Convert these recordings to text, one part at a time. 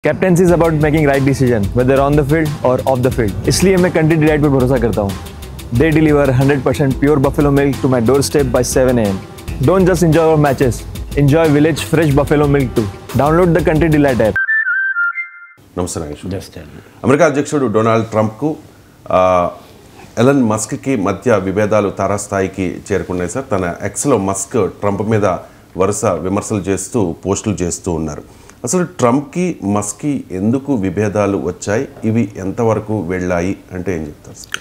Captaincy is about making right decision whether on the field और off the field. इसलिए मैं country delight पर भरोसा करता हूँ। They deliver 100% pure buffalo milk to my doorstep by 7 AM। Don't just enjoy our matches, enjoy village fresh buffalo milk too. Download the country delight app. నమస్తే Nageswara. America అధ్యక్షుడు Donald ట్రంప్కు Elon మస్క్కి మధ్య విభేదాలు తారాస్థాయికి చేరుకున్నాయి సార్. తన ఎక్స్లో Musk Trump మీద వరుస విమర్శలు చేస్తూ పోస్టులు చేస్తూ ఉన్నారు. అసలు ట్రంప్కి మస్క్కి ఎందుకు విభేదాలు వచ్చాయి, ఇవి ఎంతవరకు వెళ్ళాయి అంటే ఏం చెప్తారు సార్?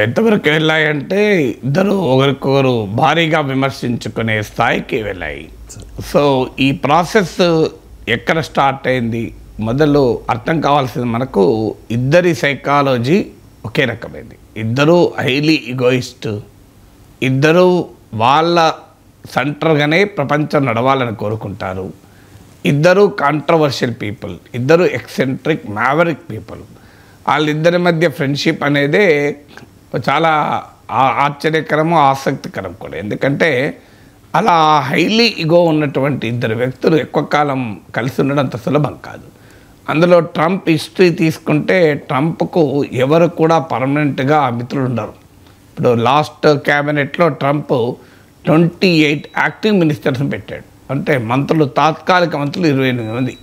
ఎంతవరకు వెళ్ళాయి అంటే ఇద్దరు ఒకరికొకరు భారీగా విమర్శించుకునే స్థాయికి వెళ్ళాయి. సో ఈ ప్రాసెస్ ఎక్కడ స్టార్ట్ అయింది మొదలు అర్థం కావాల్సింది మనకు. ఇద్దరి సైకాలజీ ఒకే రకమైంది. ఇద్దరు హైలీ ఈగోయిస్ట్, ఇద్దరు వాళ్ళ సెంటర్గానే ప్రపంచం నడవాలని కోరుకుంటారు. ఇద్దరు కాంట్రవర్షియల్ పీపుల్, ఇద్దరు ఎక్సెంట్రిక్ మ్యావరిక్ పీపుల్. వాళ్ళిద్దరి మధ్య ఫ్రెండ్షిప్ అనేదే చాలా ఆశ్చర్యకరము ఆసక్తికరం కూడా. ఎందుకంటే అలా హైలీ ఈగో ఉన్నటువంటి ఇద్దరు వ్యక్తులు ఎక్కువ కాలం కలిసి ఉండడం అంత సులభం కాదు. అందులో ట్రంప్ హిస్టరీ తీసుకుంటే ట్రంప్కు ఎవరు కూడా పర్మనెంట్గా మిత్రులు ఉండరు. ఇప్పుడు లాస్ట్ క్యాబినెట్లో ట్రంప్ 28 యాక్టింగ్ మినిస్టర్స్ని పెట్టాడు. అంటే మంత్రులు, తాత్కాలిక మంత్రులు 28 మంది.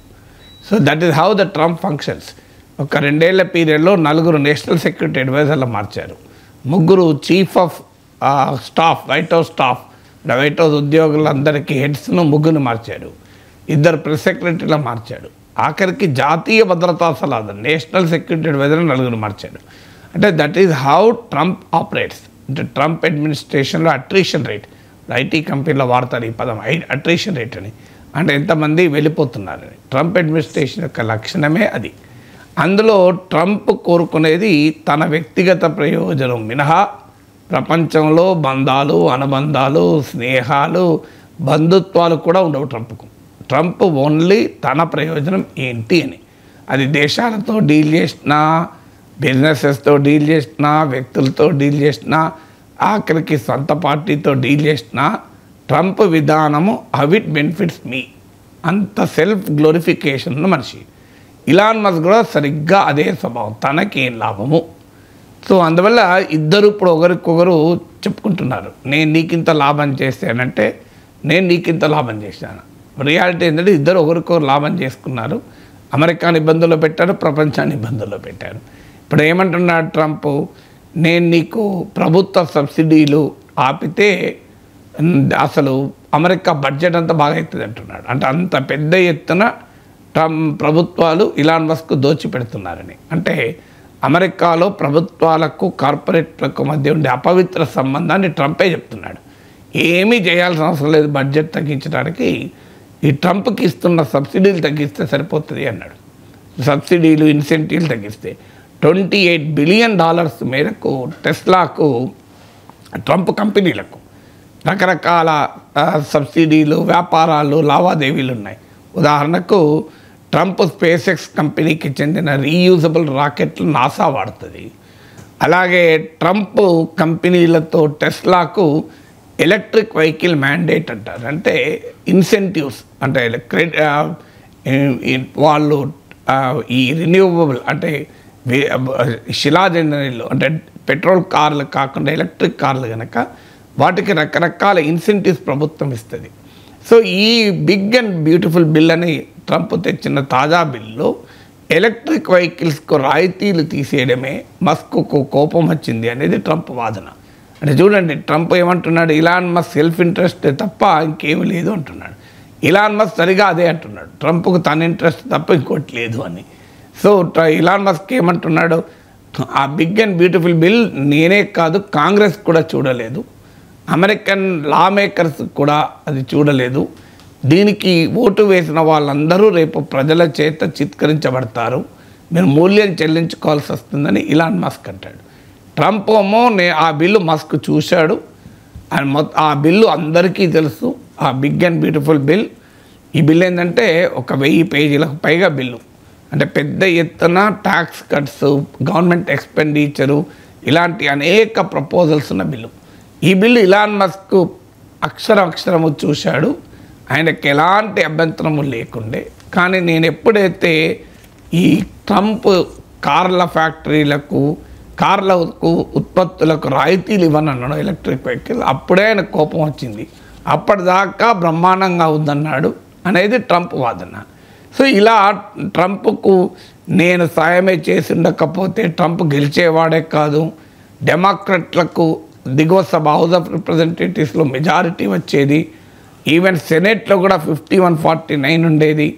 So that is how the Trump functions. ఒక 2 ఏళ్ల పీరియడ్లో 4 నేషనల్ సెక్యూరిటీ అడ్వైజర్లు మార్చారు, 3 chief of staff, white house staff, white house ఉద్యోగులందరికీ హెడ్స్ను 3 మార్చాడు, 2 ప్రెస్ సెక్రటరీలు మార్చాడు, ఆఖరికి జాతీయ భద్రతా సలహా నేషనల్ సెక్యూరిటీ అడ్వైజర్ 4 మార్చాడు. అంటే that is how Trump operates. అంటే ట్రంప్ అడ్మినిస్ట్రేషన్లో అట్రిషన్ రేట్, ఐటీ కంపెనీలో వాడతారు ఈ పదం, అట్రిషన్ రేట్ అని. అంటే ఎంతమంది వెళ్ళిపోతున్నారని. ట్రంప్ అడ్మినిస్ట్రేషన్ యొక్క లక్షణమే అది. అందులో ట్రంప్ కోరుకునేది తన వ్యక్తిగత ప్రయోజనం మినహా ప్రపంచంలో బంధాలు, అనుబంధాలు, స్నేహాలు, బంధుత్వాలు కూడా ఉండవు ట్రంప్కు. ట్రంప్ ఓన్లీ తన ప్రయోజనం ఏంటి అని. అది దేశాలతో డీల్ చేసినా, బిజినెసెస్తో డీల్ చేసినా, వ్యక్తులతో డీల్ చేసినా, ఆఖరికి సొంత పార్టీతో డీల్ చేసినా ట్రంప్ విధానము హౌ ఇట్ బెనిఫిట్స్ మీ, అంత సెల్ఫ్ గ్లోరిఫికేషన్ మనిషి. ఇలాన్ మస్క్ కూడా సరిగ్గా అదే స్వభావం, తనకేం లాభము. సో అందువల్ల ఇద్దరు ఇప్పుడు ఒకరికొకరు చెప్పుకుంటున్నారు, నేను నీకింత లాభం చేశానంటే నేను నీకింత లాభం చేశాను. రియాలిటీ ఏంటంటే ఇద్దరు ఒకరికొకరు లాభం చేసుకున్నారు. అమెరికాని ఇబ్బందుల్లో పెట్టారు, ప్రపంచాన్ని ఇబ్బందుల్లో పెట్టారు. ఇప్పుడు ఏమంటున్నాడు ట్రంప్, నేను నీకు ప్రభుత్వ సబ్సిడీలు ఆపితే అసలు అమెరికా బడ్జెట్ అంతా బాగా అవుతుంది అంటున్నాడు. అంటే అంత పెద్ద ఎత్తున ప్రభుత్వాలు ఇలాన్ మస్క్ దోచిపెడుతున్నారని. అంటే అమెరికాలో ప్రభుత్వాలకు కార్పొరేట్లకు మధ్య ఉండే అపవిత్ర సంబంధాన్ని ట్రంపే చెప్తున్నాడు. ఏమీ చేయాల్సిన అవసరం లేదు బడ్జెట్ తగ్గించడానికి, ఈ ట్రంప్కి ఇస్తున్న సబ్సిడీలు తగ్గిస్తే సరిపోతుంది అన్నాడు. సబ్సిడీలు, ఇన్సెంటివ్లు తగ్గిస్తే $28 బిలియన్ మేరకు టెస్లాకు, ట్రంప్ కంపెనీలకు రకరకాల సబ్సిడీలు, వ్యాపారాలు, లావాదేవీలు ఉన్నాయి. ఉదాహరణకు ట్రంప్ స్పేస్ ఎక్స్ కంపెనీకి చెందిన రీయూజబుల్ రాకెట్లు నాసా వాడుతుంది. అలాగే ట్రంప్ కంపెనీలతో టెస్లాకు ఎలక్ట్రిక్ వెహికల్ మ్యాండేట్ అంటారు. అంటే ఇన్సెంటివ్స్, అంటే వాళ్ళు ఈ రిన్యూవబుల్ అంటే శిలాజనరీలు, అంటే పెట్రోల్ కార్లు కాకుండా ఎలక్ట్రిక్ కార్లు కనుక వాటికి రకరకాల ఇన్సెంటివ్స్ ప్రభుత్వం ఇస్తుంది. సో ఈ బిగ్ అండ్ బ్యూటిఫుల్ బిల్ అని ట్రంప్ తెచ్చిన తాజా బిల్లు ఎలక్ట్రిక్ వెహికల్స్కు రాయితీలు తీసేయడమే మస్క్కు కోపం వచ్చింది అనేది ట్రంప్ వాదన. అంటే చూడండి, ట్రంప్ ఏమంటున్నాడు, ఇలాన్ మస్క్ సెల్ఫ్ ఇంట్రెస్ట్ తప్ప ఇంకేమీ లేదు అంటున్నాడు. ఇలాన్ మస్క్ సరిగా అదే అంటున్నాడు, ట్రంప్కు తన ఇంట్రెస్ట్ తప్ప ఇంకోటి లేదు అని. సో ఇలాన్ మస్క్ ఏమంటున్నాడు, ఆ బిగ్ అండ్ బ్యూటిఫుల్ బిల్ నేనే కాదు కాంగ్రెస్ కూడా చూడలేదు, అమెరికన్ లా మేకర్స్ కూడా అది చూడలేదు, దీనికి ఓటు వేసిన వాళ్ళందరూ రేపు ప్రజల చేత చిత్కరించబడతారు, మీరు మూల్యం చెల్లించుకోవాల్సి వస్తుందని ఇలాన్ మస్క్ అంటాడు. ట్రంప్ ఏమో ఆ బిల్లు మస్క్ చూశాడు, ఆ బిల్లు అందరికీ తెలుసు, ఆ బిగ్ అండ్ బ్యూటిఫుల్ బిల్. ఈ బిల్ ఏంటంటే 1000 పేజీలకు పైగా బిల్లు. అంటే పెద్ద ఎత్తున ట్యాక్స్ కట్స్, గవర్నమెంట్ ఎక్స్పెండిచరు, ఇలాంటి అనేక ప్రపోజల్స్ ఉన్న బిల్లు. ఈ బిల్లు ఇలాన్ మస్క్ అక్షరము చూశాడు, ఆయనకి ఎలాంటి అభ్యంతరము లేకుండే కానీ నేను ఎప్పుడైతే ఈ ట్రంప్ కార్ల ఫ్యాక్టరీలకు కార్లకు ఉత్పత్తులకు రాయితీలు ఇవ్వనన్నాడు ఎలక్ట్రిక్ వెహికల్, అప్పుడే ఆయన కోపం వచ్చింది. అప్పటిదాకా బ్రహ్మాండంగా ఉందన్నాడు అనేది ట్రంప్ వాదన. సో ఇలా ట్రంప్కు నేను సాయమే చేసి ఉండకపోతే ట్రంప్ గెలిచేవాడే కాదు, డెమోక్రట్లకు దిగువ సభ హౌస్ ఆఫ్ రిప్రజెంటేటివ్స్లో మెజారిటీ వచ్చేది, ఈవెన్ సెనేట్లో కూడా 51-49 ఉండేది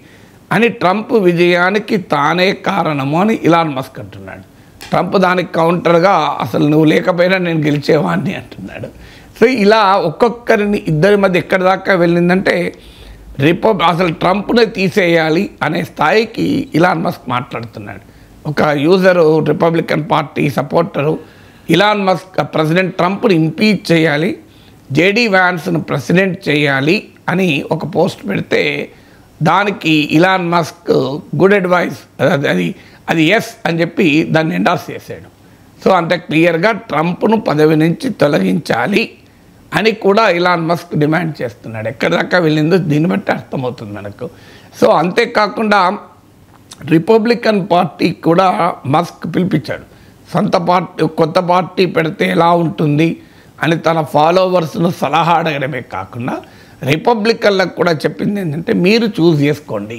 అని ట్రంప్ విజయానికి తానే కారణము అని ఇలాన్ మస్క్ అంటున్నాడు. ట్రంప్ దానికి కౌంటర్గా అసలు నువ్వు లేకపోయినా నేను గెలిచేవాడిని అంటున్నాడు. సో ఇలా ఒక్కొక్కరిని ఇద్దరి మధ్య ఎక్కడి దాకా వెళ్ళిందంటే అసలు ట్రంప్ని తీసేయాలి అనే స్థాయికి ఇలాన్ మస్క్ మాట్లాడుతున్నాడు. ఒక user Republican party supporter Elon Musk president ట్రంప్ని ఇంపీచ్ చేయాలి, జేడీ వ్యాన్స్ను ప్రెసిడెంట్ చేయాలి అని ఒక పోస్ట్ పెడితే దానికి ఇలాన్ మస్క్ గుడ్ అడ్వైస్ అది ఎస్ అని చెప్పి దాన్ని ఎండార్స్ చేశాడు. సో అంత క్లియర్గా ట్రంప్ను పదవి నుంచి తొలగించాలి అని కూడా ఇలాన్ మస్క్ డిమాండ్ చేస్తున్నాడు. ఎక్కడిదాకా వెళ్ళిందో దీన్ని బట్టి అర్థమవుతుంది మనకు. సో అంతేకాకుండా రిపబ్లికన్ పార్టీ కూడా మస్క్ పిలిపించాడు. సొంత పార్టీ కొత్త పార్టీ పెడితే ఎలా ఉంటుంది అని తన ఫాలోవర్స్ను సలహా అడగడమే కాకుండా రిపబ్లికన్లకు కూడా చెప్పింది ఏంటంటే మీరు చూస్ చేసుకోండి,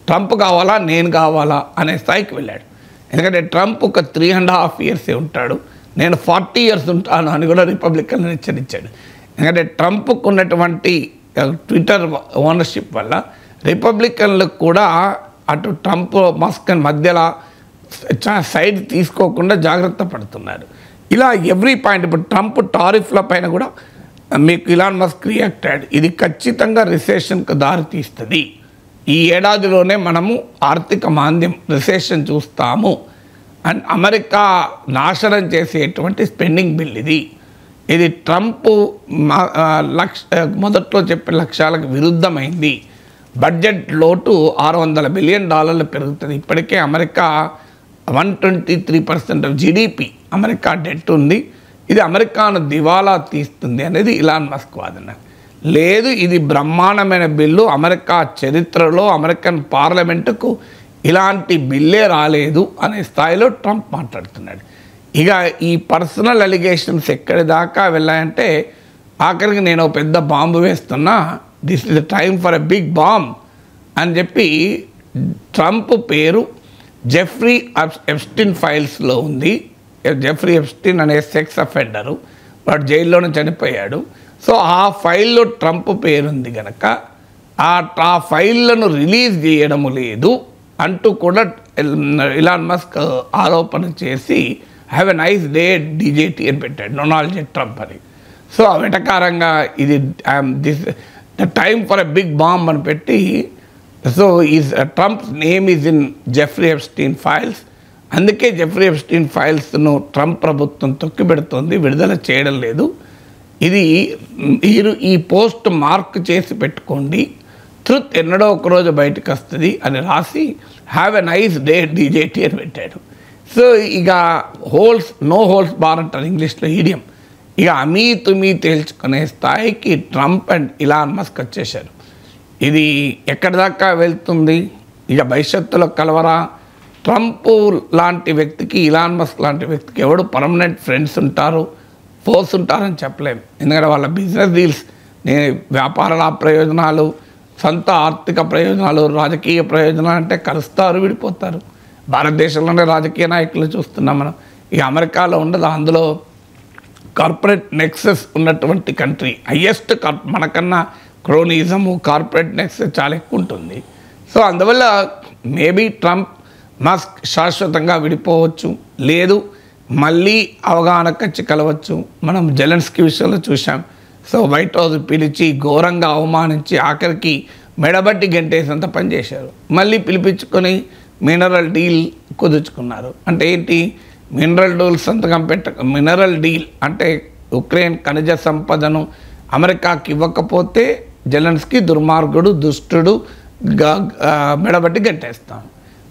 ట్రంప్ కావాలా నేను కావాలా అనే స్థాయికి వెళ్ళాడు. ఎందుకంటే ట్రంప్ ఒక 3.5 years ఉంటాడు, నేను 40 years ఉంటాను అని కూడా రిపబ్లికన్ హెచ్చరించాడు. ఎందుకంటే ట్రంప్కు ఉన్నటువంటి ట్విట్టర్ ఓనర్షిప్ వల్ల రిపబ్లికన్లకు కూడా అటు ట్రంప్ మస్క్ మధ్యలో సైడ్ తీసుకోకుండా జాగ్రత్త పడుతున్నారు. ఇలా ఎవ్రీ పాయింట్ ఇప్పుడు ట్రంప్ టారిఫ్ల పైన కూడా మీకు ఇలాన్ మస్క్ రియాక్టెడ్, ఇది ఖచ్చితంగా రిసెషన్కు దారితీస్తుంది, ఈ ఏడాదిలోనే మనము ఆర్థిక మాంద్యం రిసెషన్ చూస్తాము అండ్ అమెరికా నాశనం చేసేటువంటి స్పెండింగ్ బిల్ ఇది ట్రంప్ మొదట్లో చెప్పిన లక్ష్యాలకు విరుద్ధమైంది. బడ్జెట్ లోటు $600 బిలియన్ పెరుగుతుంది. ఇప్పటికే America 123% of GDP America debt ఉంది, ఇది అమెరికాను దివాలా తీస్తుంది అనేది ఇలాన్ మస్క్ వాదన. లేదు, ఇది బ్రహ్మాండమైన బిల్లు, అమెరికా చరిత్రలో అమెరికన్ పార్లమెంటుకు ఇలాంటి బిల్లే రాలేదు అనే స్థాయిలో ట్రంప్ మాట్లాడుతున్నాడు. ఇక ఈ పర్సనల్ అలిగేషన్స్ ఎక్కడి దాకా వెళ్ళాయంటే ఆఖరికి నేను పెద్ద బాంబు వేస్తున్నా, this is the time for a big bomb అని చెప్పి ట్రంప్ పేరు జెఫ్రీ ఎప్స్టీన్ ఫైల్స్లో ఉంది. జెఫ్రీ ఎప్స్టీన్ అనే సెక్స్ అఫెండరు, వాడు జైల్లోనే చనిపోయాడు. సో ఆ ఫైల్లో ట్రంప్ పేరుంది కనుక ఆ ఫైళ్ళను రిలీజ్ చేయడము లేదు అంటూ కూడా ఇలాన్ మస్క్ ఆరోపణ చేసి have a nice day DJT అని పెట్టాడు, డొనాల్డ్ జే ట్రంప్ అని. సో వెటకారంగా ఇది the time for a big bomb అని పెట్టి, so Trump's name is in Jeffrey Epstein files, అందుకే జెఫ్రీ ఎప్స్టీన్ ఫైల్స్ను ట్రంప్ ప్రభుత్వం తొక్కిపెడుతుంది, విడుదల చేయడం లేదు. ఇది ఈ పోస్ట్ మార్క్ చేసి పెట్టుకోండి, ట్రుత్ ఎన్నడో ఒకరోజు బయటకు వస్తుంది అని రాసి have a nice day DJT అని పెట్టాడు. సో ఇక నో హోల్స్ బార్ అంటారు ఇంగ్లీష్లో ఈడియం. ఇక అమీ తుమీ తేల్చుకునే స్థాయికి ట్రంప్ అండ్ ఇలాన్ మస్క్ వచ్చేశారు. ఇది ఎక్కడి దాకా వెళ్తుంది, ఇక భవిష్యత్తులో కలవరా? ట్రంప్ లాంటి వ్యక్తికి ఇలాన్ మస్క్ లాంటి వ్యక్తికి ఎవడు పర్మనెంట్ ఫ్రెండ్స్ ఉంటారు, ఫోర్స్ ఉంటారని చెప్పలేము. ఎందుకంటే వాళ్ళ బిజినెస్ డీల్స్, వ్యాపార ప్రయోజనాలు, సొంత ఆర్థిక ప్రయోజనాలు, రాజకీయ ప్రయోజనాలు అంటే కలుస్తారు, విడిపోతారు. భారతదేశంలోనే రాజకీయ నాయకులు చూస్తున్నాం మనం. ఇక అమెరికాలో ఉండదు, అందులో కార్పొరేట్ నెక్సెస్ ఉన్నటువంటి కంట్రీ, హయ్యెస్ట్ మనకన్నా క్రోనిజము కార్పొరేట్ నెక్సెస్ చాలా ఎక్కువ ఉంటుంది. సో అందువల్ల మేబీ ట్రంప్ మస్క్ శాశ్వతంగా విడిపోవచ్చు, లేదు మళ్ళీ అవగాహనకు వచ్చి కలవచ్చు. మనం జెలెన్స్కీ విషయంలో చూసాం. సో వైట్ హౌస్ పిలిచి ఘోరంగా అవమానించి ఆఖరికి మెడబట్టి గంటేసంత పనిచేశారు. మళ్ళీ పిలిపించుకొని మినరల్ డీల్ కుదుర్చుకున్నారు. అంటే ఏంటి? మినరల్ డీల్ అంటే ఉక్రెయిన్ ఖనిజ సంపదను అమెరికాకి ఇవ్వకపోతే జెలెన్స్కీ దుర్మార్గుడు, దుష్టుడు, మెడబట్టి గంటేస్తాం.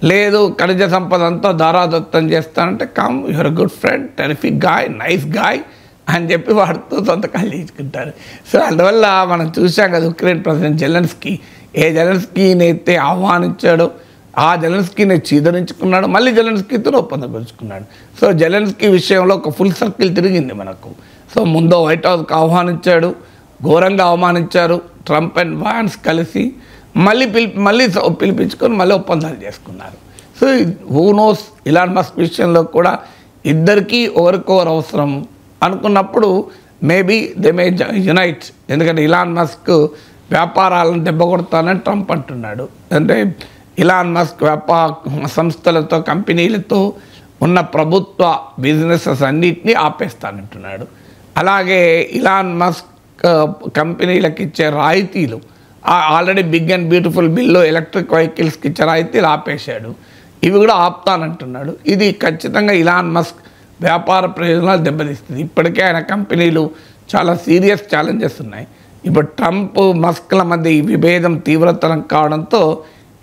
లేదు, ఖనిజ సంపద అంతా దారాదత్తం చేస్తానంటే come your good friend, terrific guy, nice guy అని చెప్పి వాడితో సంతకాలు తీసుకుంటారు. సో అందువల్ల మనం చూసాం కదా, ఉక్రెయిన్ ప్రెసిడెంట్ జెలెన్స్కీ ఏ జెలెన్స్కీని అయితే ఆహ్వానించాడో ఆ జెలెన్స్కీని చీదరించుకున్నాడు, మళ్ళీ జెలెన్స్కీతో ఒప్పందం కుదుర్చుకున్నాడు. సో జెలెన్స్కీ విషయంలో ఒక ఫుల్ సర్కిల్ తిరిగింది మనకు. సో ముందు వైట్ హౌస్కి ఆహ్వానించాడు, ఘోరంగా అవమానించారు ట్రంప్ అండ్ వాన్స్ కలిసి, మళ్ళీ పిలిపించుకొని మళ్ళీ ఒప్పందాలు చేసుకున్నారు. So who knows, Elon Musk విషయంలో కూడా ఇద్దరికీ ఒకరికొకరు అవసరం అనుకున్నప్పుడు మేబీ దే మే యునైట్. ఎందుకంటే ఇలాన్ మస్క్ వ్యాపారాలను దెబ్బకొడతానని ట్రంప్ అంటున్నాడు. అంటే ఇలాన్ మస్క్ వ్యాపార సంస్థలతో కంపెనీలతో ఉన్న ప్రభుత్వ బిజినెసెస్ అన్నిటినీ ఆపేస్తానంటున్నాడు. అలాగే ఇలాన్ మస్క్ కంపెనీలకు ఇచ్చే రాయితీలు, ఆల్రెడీ బిగ్ అండ్ బ్యూటిఫుల్ బిల్లో ఎలక్ట్రిక్ వెహికల్స్కి ఇచ్చే రాయితీలు ఆపేశాడు, ఇవి కూడా ఆపుతానంటున్నాడు. ఇది ఖచ్చితంగా ఇలాన్ మస్క్ వ్యాపార ప్రయోజనాలు దెబ్బతీస్తుంది. ఇప్పటికే ఆయన కంపెనీలు చాలా సీరియస్ ఛాలెంజెస్ ఉన్నాయి. ఇప్పుడు ట్రంప్ మస్క్ల మధ్య ఈ విభేదం తీవ్రతరం కావడంతో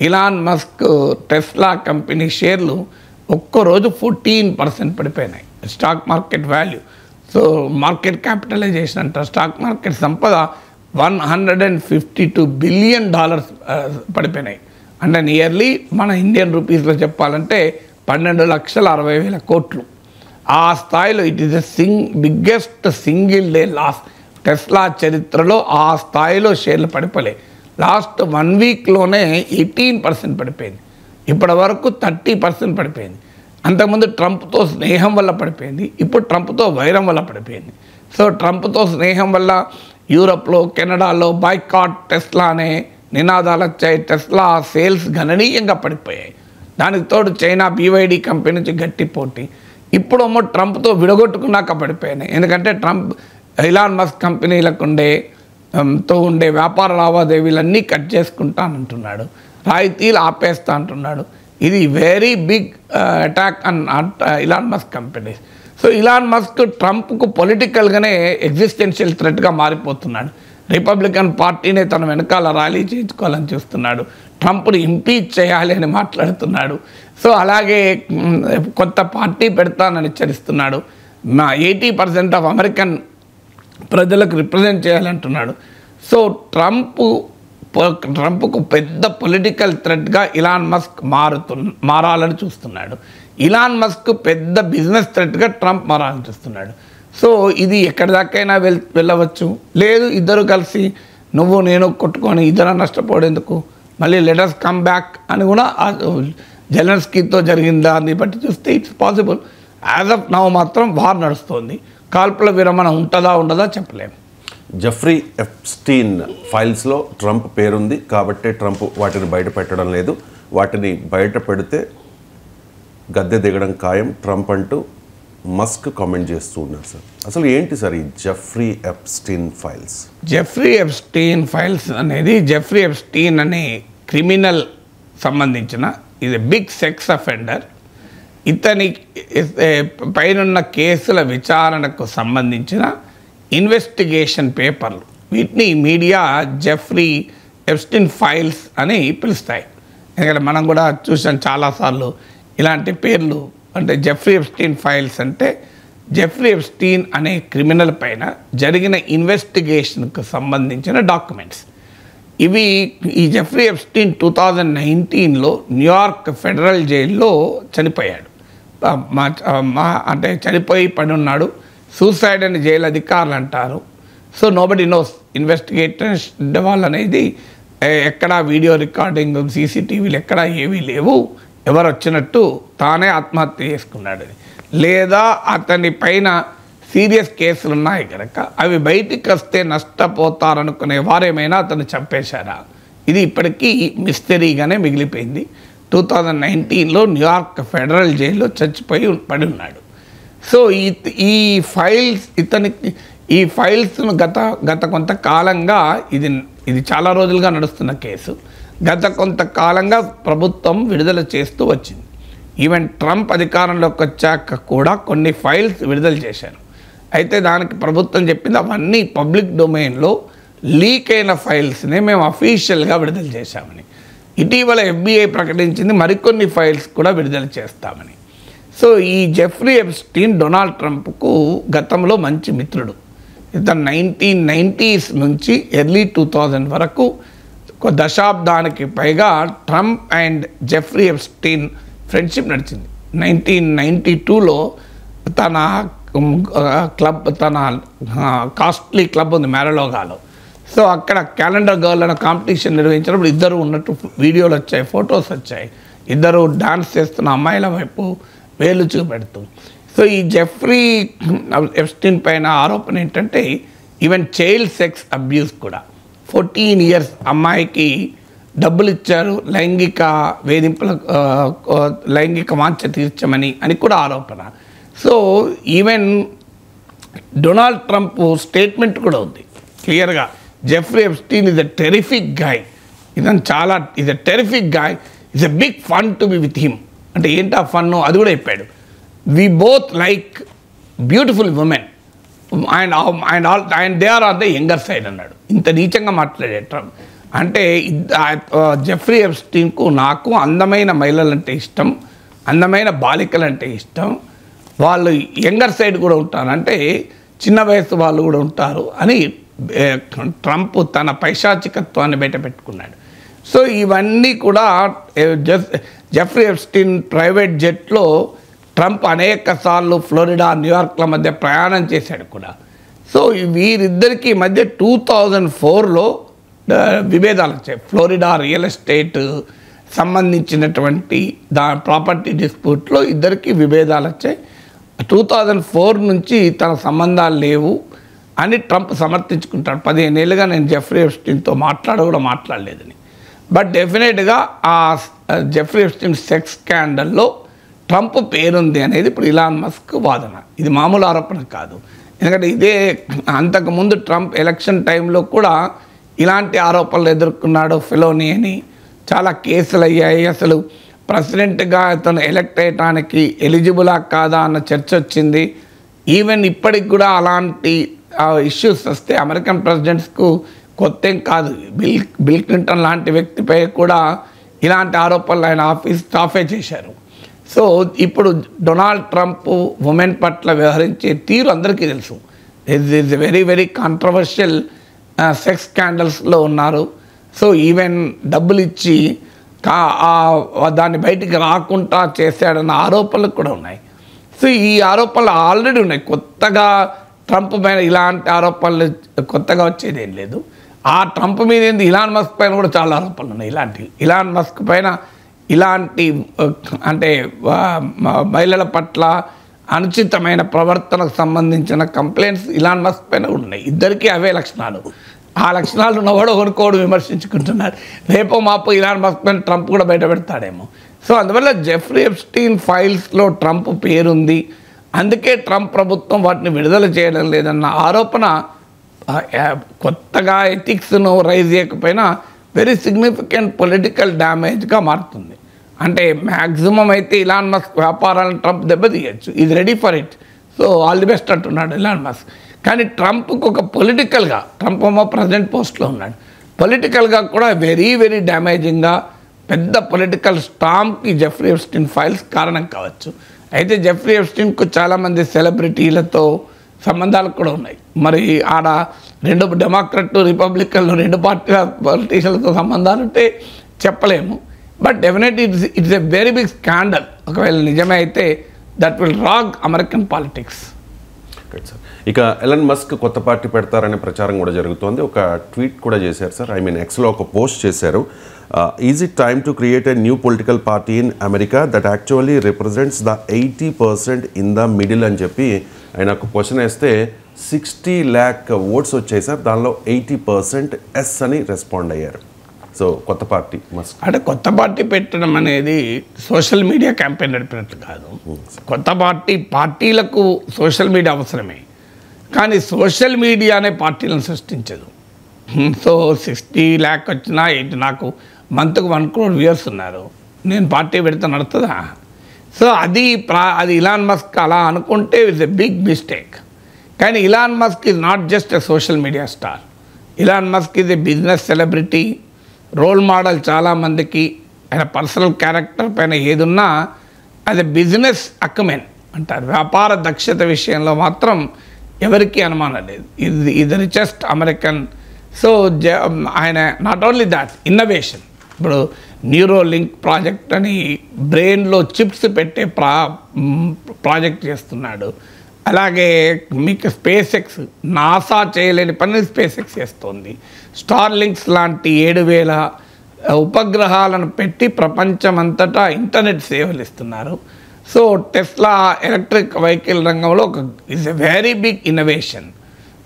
ఇలాన్ మస్క్ టెస్లా కంపెనీ షేర్లు ఒక్కరోజు 14% పడిపోయినాయి. Stock market value, so market capitalization అంటారు, స్టాక్ మార్కెట్ సంపద $152 బిలియన్ పడిపోయినాయి. అంటే నియర్లీ మన ఇండియన్ రూపీస్లో చెప్పాలంటే 12,60,000 కోట్లు. ఆ స్థాయిలో it is biggest single day loss Tesla చరిత్రలో. ఆ స్థాయిలో షేర్లు పడిపోలే. లాస్ట్ 1 వీక్లోనే 18% పడిపోయింది. ఇప్పటి వరకు 30% పడిపోయింది. అంతకుముందు ట్రంప్తో స్నేహం వల్ల పడిపోయింది, ఇప్పుడు ట్రంప్తో వైరం వల్ల పడిపోయింది. సో ట్రంప్తో స్నేహం వల్ల యూరప్లో, కెనడాలో బాయ్కాట్ టెస్లా అనే నినాదాలు వచ్చాయి. టెస్లా సేల్స్ గణనీయంగా పడిపోయాయి. దానికి తోడు చైనా BYD కంపెనీ నుంచి గట్టి పోటీ. ఇప్పుడేమో ట్రంప్తో విడగొట్టుకున్నాక పడిపోయినాయి. ఎందుకంటే ట్రంప్ ఇలాన్ మస్క్ కంపెనీలకు ఉండే వ్యాపార లావాదేవీలన్నీ కట్ చేసుకుంటానంటున్నాడు, రాయితీలు ఆపేస్తా అంటున్నాడు. ఇది very big attack on Elon Musk companies. So Elon Musk ట్రంప్కు పొలిటికల్గానే ఎగ్జిస్టెన్షియల్ థ్రెట్గా మారిపోతున్నాడు. రిపబ్లికన్ పార్టీనే తన వెనకాల ర్యాలీ చేయించుకోవాలని చూస్తున్నాడు. ట్రంప్ని ఇంపీచ్ చేయాలి అని మాట్లాడుతున్నాడు. సో అలాగే కొత్త పార్టీ పెడతానని హెచ్చరిస్తున్నాడు. 80% ఆఫ్ అమెరికన్ ప్రజలకు రిప్రజెంట్ చేయాలంటున్నాడు. సో ట్రంప్కు పెద్ద పొలిటికల్ థ్రెట్గా ఇలాన్ మస్క్ మారాలని చూస్తున్నాడు. ఇలాన్ మస్క్ పెద్ద బిజినెస్ థ్రెట్గా ట్రంప్ మారాలని చూస్తున్నాడు. సో ఇది ఎక్కడి దాకైనా వెళ్ళవచ్చు. లేదు ఇద్దరు కలిసి నువ్వు నేను కొట్టుకొని ఇద్దరు నష్టపోయేందుకు, మళ్ళీ లెటర్స్ కమ్ బ్యాక్ అని కూడా జెలెన్స్కీతో జరిగిన దాన్ని బట్టి చూస్తే it's possible. As of now మాత్రం వార్ నడుస్తోంది. కాల్పుల విరమణ ఉంటుందా ఉండదా చెప్పలేము. జెఫ్రీ ఎప్స్టీన్ ఫైల్స్లో ట్రంప్ పేరుంది కాబట్టి ట్రంప్ వాటిని బయట పెట్టడం లేదు. వాటిని బయట పెడితే గద్దె దిగడం ఖాయం ట్రంప్ అంటూ మస్క్ కామెంట్ చేస్తూ ఉన్నారు సార్. అసలు ఏంటి సార్ ఈ Jeffrey Epstein files? Jeffrey Epstein files అనేది జెఫ్రీ ఎప్స్టీన్ అనే క్రిమినల్ సంబంధించిన ఇది బిగ్ సెక్స్ అఫెండర్. ఇతని పైనున్న కేసుల విచారణకు సంబంధించిన ఇన్వెస్టిగేషన్ పేపర్లు, వీటిని మీడియా జెఫ్రీ ఎప్స్టీన్ ఫైల్స్ అని పిలుస్తాయి. ఎందుకంటే మనం కూడా చూసాం చాలాసార్లు ఇలాంటి పేర్లు. అంటే జెఫ్రీ ఎప్స్టీన్ ఫైల్స్ అంటే జెఫ్రీ ఎప్స్టీన్ అనే క్రిమినల్ పైన జరిగిన ఇన్వెస్టిగేషన్కు సంబంధించిన డాక్యుమెంట్స్ ఇవి. ఈ జెఫ్రీ ఎప్స్టీన్ 2019లో న్యూయార్క్ ఫెడరల్ జైల్లో చనిపోయాడు. అంటే చనిపోయి పడి ఉన్నాడు. సూసైడ్ అని జైలు అధికారులు అంటారు. సో నోబడి నోస్, ఇన్వెస్టిగేటర్స్ వాళ్ళు అనేది ఎక్కడా వీడియో రికార్డింగ్, CCTVలు ఎక్కడా ఏవీ లేవు, ఎవరు వచ్చినట్టు తానే ఆత్మహత్య చేసుకున్నాడు. లేదా అతని పైన సీరియస్ కేసులు ఉన్నాయి కనుక అవి బయటికి వస్తే నష్టపోతారనుకునే వారేమైనా అతను చంపేశారా, ఇది ఇప్పటికీ మిస్టరీగానే మిగిలిపోయింది. 2019లో న్యూయార్క్ ఫెడరల్ జైల్లో చచ్చిపోయి పడి ఉన్నాడు. సో ఈ ఫైల్స్ను గత కొంతకాలంగా ఇది చాలా రోజులుగా నడుస్తున్న కేసు. గత కొంతకాలంగా ప్రభుత్వం విడుదల చేస్తూ వచ్చింది. ఈవెన్ ట్రంప్ అధికారంలోకి వచ్చాక కూడా కొన్ని ఫైల్స్ విడుదల చేశారు. అయితే దానికి ప్రభుత్వం చెప్పింది అవన్నీ పబ్లిక్ డొమైన్లో లీక్ అయిన ఫైల్స్నే మేము అఫీషియల్గా విడుదల చేశామని. ఇటీవల FBI ప్రకటించింది మరికొన్ని ఫైల్స్ కూడా విడుదల చేస్తామని. సో ఈ జెఫ్రీ ఎప్స్టీన్ డొనాల్డ్ ట్రంప్కు గతంలో మంచి మిత్రుడు. ఇతను 1990s నుంచి ఎర్లీ 2000 వరకు ఒక దశాబ్దానికి పైగా Trump and Jeffrey Epstein friendship నడిచింది. 1992లో తన క్లబ్, తన కాస్ట్లీ క్లబ్ ఉంది మ్యారలోగాలో. సో అక్కడ క్యాలెండర్ గర్ల్ అనే కాంపిటీషన్ నిర్వహించినప్పుడు ఇద్దరు ఉన్నట్టు వీడియోలు వచ్చాయి, ఫొటోస్ వచ్చాయి, ఇద్దరు డాన్స్ చేస్తున్న అమ్మాయిల వైపు వేలు చూపెడుతూ. సో ఈ జెఫ్రీ ఎప్స్టీన్ పైన ఆరోపణ ఏంటంటే ఈవెన్ చైల్డ్ సెక్స్ అబ్యూస్ కూడా. 14 years అమ్మాయికి డబ్బులు ఇచ్చారు లైంగిక వేధింపుల, లైంగిక వాంఛ తీర్చమని అని కూడా ఆరోపణ. So even Donald Trump statement కూడా ఉంది క్లియర్గా, Jeffrey Epstein is a terrific guy, ఇదని చాలా is a terrific guy, is a big fun to be with him. అంటే ఏంటి ఆ ఫన్, అది కూడా చెప్పాడు. We both like beautiful women and they are on the younger side అన్నాడు. ఇంత నీచంగా మాట్లాడే ట్రంప్. అంటే జెఫ్రీ ఎప్స్టీన్కు నాకు అందమైన మహిళలంటే ఇష్టం, అందమైన బాలికలంటే ఇష్టం, వాళ్ళు యంగర్ సైడ్ కూడా ఉంటారు, అంటే చిన్న వయసు వాళ్ళు కూడా ఉంటారు అని ట్రంప్ తన పైశాచికత్వాన్ని బయటపెట్టుకున్నాడు. సో ఇవన్నీ కూడా జెఫ్రీ ఎప్స్టీన్ ప్రైవేట్ జెట్లో ట్రంప్ అనేక సార్లు ఫ్లోరిడా, న్యూయార్క్ల మధ్య ప్రయాణం చేశాడు కూడా. సో వీరిద్దరికీ మధ్య 2004లో విభేదాలు వచ్చాయి. ఫ్లోరిడా రియల్ ఎస్టేట్ సంబంధించినటువంటి ప్రాపర్టీ డిస్ప్యూట్లో ఇద్దరికి విభేదాలు వచ్చాయి. 2004 నుంచి తన సంబంధాలు లేవు అని ట్రంప్ సమర్థించుకుంటాడు. 15 ఏళ్ళుగా నేను జెఫ్రీ ఎప్స్టీన్తో కూడా మాట్లాడలేదని. బట్ డెఫినెట్గా ఆ జెఫ్రీ ఎప్స్టీన్ సెక్స్ స్కాండల్లో ట్రంప్ పేరుంది అనేది ఇప్పుడు ఇలాన్ మస్క్ వాదన. ఇది మామూలు ఆరోపణ కాదు, ఎందుకంటే ఇదే అంతకుముందు ట్రంప్ ఎలక్షన్ టైంలో కూడా ఇలాంటి ఆరోపణలు ఎదుర్కొన్నాడు. ఫెలోనీ అని చాలా కేసులు అయ్యాయి. అసలు ప్రెసిడెంట్గా అతను ఎలక్ట్ అయ్యటానికి ఎలిజిబులా కాదా అన్న చర్చ వచ్చింది. ఈవెన్ ఇప్పటికి కూడా అలాంటి ఇష్యూస్ వస్తే అమెరికన్ ప్రెసిడెంట్స్కు కొత్త ఏం కాదు. బిల్ క్లింటన్ లాంటి వ్యక్తిపై కూడా ఇలాంటి ఆరోపణలు ఆయన ఆఫీస్ స్టాఫే చేశారు. సో ఇప్పుడు డొనాల్డ్ ట్రంప్ ఉమెన్ పట్ల వ్యవహరించే తీరు అందరికీ తెలుసు. Is very very controversial sex స్కాండల్స్లో ఉన్నారు. సో ఈవెన్ డబ్బులు ఇచ్చి దాన్ని బయటికి రాకుండా చేశాడన్న ఆరోపణలు కూడా ఉన్నాయి. సో ఈ ఆరోపణలు ఆల్రెడీ ఉన్నాయి, కొత్తగా ట్రంప్ పైన ఇలాంటి ఆరోపణలు కొత్తగా వచ్చేది ఏం లేదు. ఆ ట్రంప్ మీద ఏంది, ఇలాన్ మస్క్ పైన కూడా చాలా ఆరోపణలు ఉన్నాయి. ఇలాన్ మస్క్ పైన ఇలాంటి అంటే మహిళల పట్ల అనుచితమైన ప్రవర్తనకు సంబంధించిన కంప్లైంట్స్ ఇలాన్ మస్క్ పైన కూడా ఉన్నాయి. ఇద్దరికీ అవే లక్షణాలు. ఆ లక్షణాలు ఉన్నవాడు ఒకరికోడు విమర్శించుకుంటున్నారు. రేపో మాపో ఇలాన్ మస్క్ పైన ట్రంప్ కూడా బయట పెడతాడేమో. సో అందువల్ల జెఫ్రీ ఎప్స్టీన్ ఫైల్స్లో ట్రంప్ పేరుంది, అందుకే ట్రంప్ ప్రభుత్వం వాటిని విడుదల చేయడం లేదన్న ఆరోపణ కొత్తగా ఎథిక్స్ను రైజ్ చేయకపోయినా వెరీ సిగ్నిఫికెంట్ పొలిటికల్ డ్యామేజ్గా మారుతుంది. అంటే మ్యాక్సిమం అయితే ఇలాన్ మస్క్ వ్యాపారాలను ట్రంప్ దెబ్బతీయచ్చు, ఇది ready for it. So all the best అంటున్నాడు ఇలాన్ మస్క్. కానీ ట్రంప్కి ఒక పొలిటికల్గా, ట్రంప్ ఏమో ప్రెసిడెంట్ పోస్ట్లో ఉన్నాడు, పొలిటికల్గా కూడా వెరీ వెరీ డ్యామేజింగ్గా పెద్ద పొలిటికల్ స్టాంప్కి జెఫ్రీ ఎప్స్టీన్ ఫైల్స్ కారణం కావచ్చు. అయితే జెఫ్రీ ఎప్స్టీన్కు చాలామంది సెలబ్రిటీలతో సంబంధాలు కూడా ఉన్నాయి. మరి ఆడ రెండు డెమోక్రట్ రిపబ్లికన్లు రెండు పార్టీల పొలిటీషియన్లతో సంబంధాలు ఉంటే చెప్పలేము. But definitely it's a very big scandal. ఒకవేళ నిజమే అయితే that will rock American politics. Sir, ఇక ఎలన్ మస్క్ కొత్త పార్టీ పెడతారనే ప్రచారం కూడా జరుగుతోంది. ఒక ట్వీట్ కూడా చేశారు సార్, ఎక్స్లో ఒక పోస్ట్ చేశారు. Is it time to create a new political party in America that actually represents the 80% in the middle అని చెప్పి ఆయన ఒక క్వశ్చన్ వేస్తే 60 lakh ఓట్స్ వచ్చాయి సార్. దానిలో 80% ఎస్ అని రెస్పాండ్ అయ్యారు. సో కొత్త పార్టీ మస్క్ అంటే కొత్త పార్టీ పెట్టడం అనేది సోషల్ మీడియా క్యాంపెయిన్ నడిపినట్టు కాదు. కొత్త పార్టీలకు సోషల్ మీడియా అవసరమే, కానీ సోషల్ మీడియానే పార్టీలను సృష్టించదు. సో 60 lakh వచ్చినా ఏంటి, నాకు మంత్కు 1 crore వ్యూయర్స్ ఉన్నారు, నేను పార్టీ పెడితే నడుతుందా? సో అది ఇలాన్ మస్క్ అలా అనుకుంటే ఇట్స్ ఎ బిగ్ మిస్టేక్. కానీ Elon Musk is not just a social media star. Elon Musk is a business celebrity, role model చాలామందికి. ఆయన పర్సనల్ క్యారెక్టర్ పైన ఏదున్నా అది బిజినెస్ అక్మెన్ అంటారు. వ్యాపార దక్షత విషయంలో మాత్రం ఎవరికీ అనుమానం లేదు. ఇది రిచెస్ట్ అమెరికన్ సో ఆయన నాట్ ఓన్లీ దాట్ ఇన్నోవేషన్, ఇప్పుడు న్యూరోలింక్ ప్రాజెక్ట్ అని బ్రెయిన్లో చిప్స్ పెట్టే ప్రాజెక్ట్ చేస్తున్నాడు. అలాగే మీకు స్పేస్ ఎక్స్, నాసా చేయలేని పని స్పేస్ ఎక్స్ చేస్తుంది. స్టార్లింక్స్ లాంటి 7,000 ఉపగ్రహాలను పెట్టి ప్రపంచమంతటా ఇంటర్నెట్ సేవలు ఇస్తున్నారు. సో టెస్లా ఎలక్ట్రిక్ వెహికల్ రంగంలో is a very big innovation.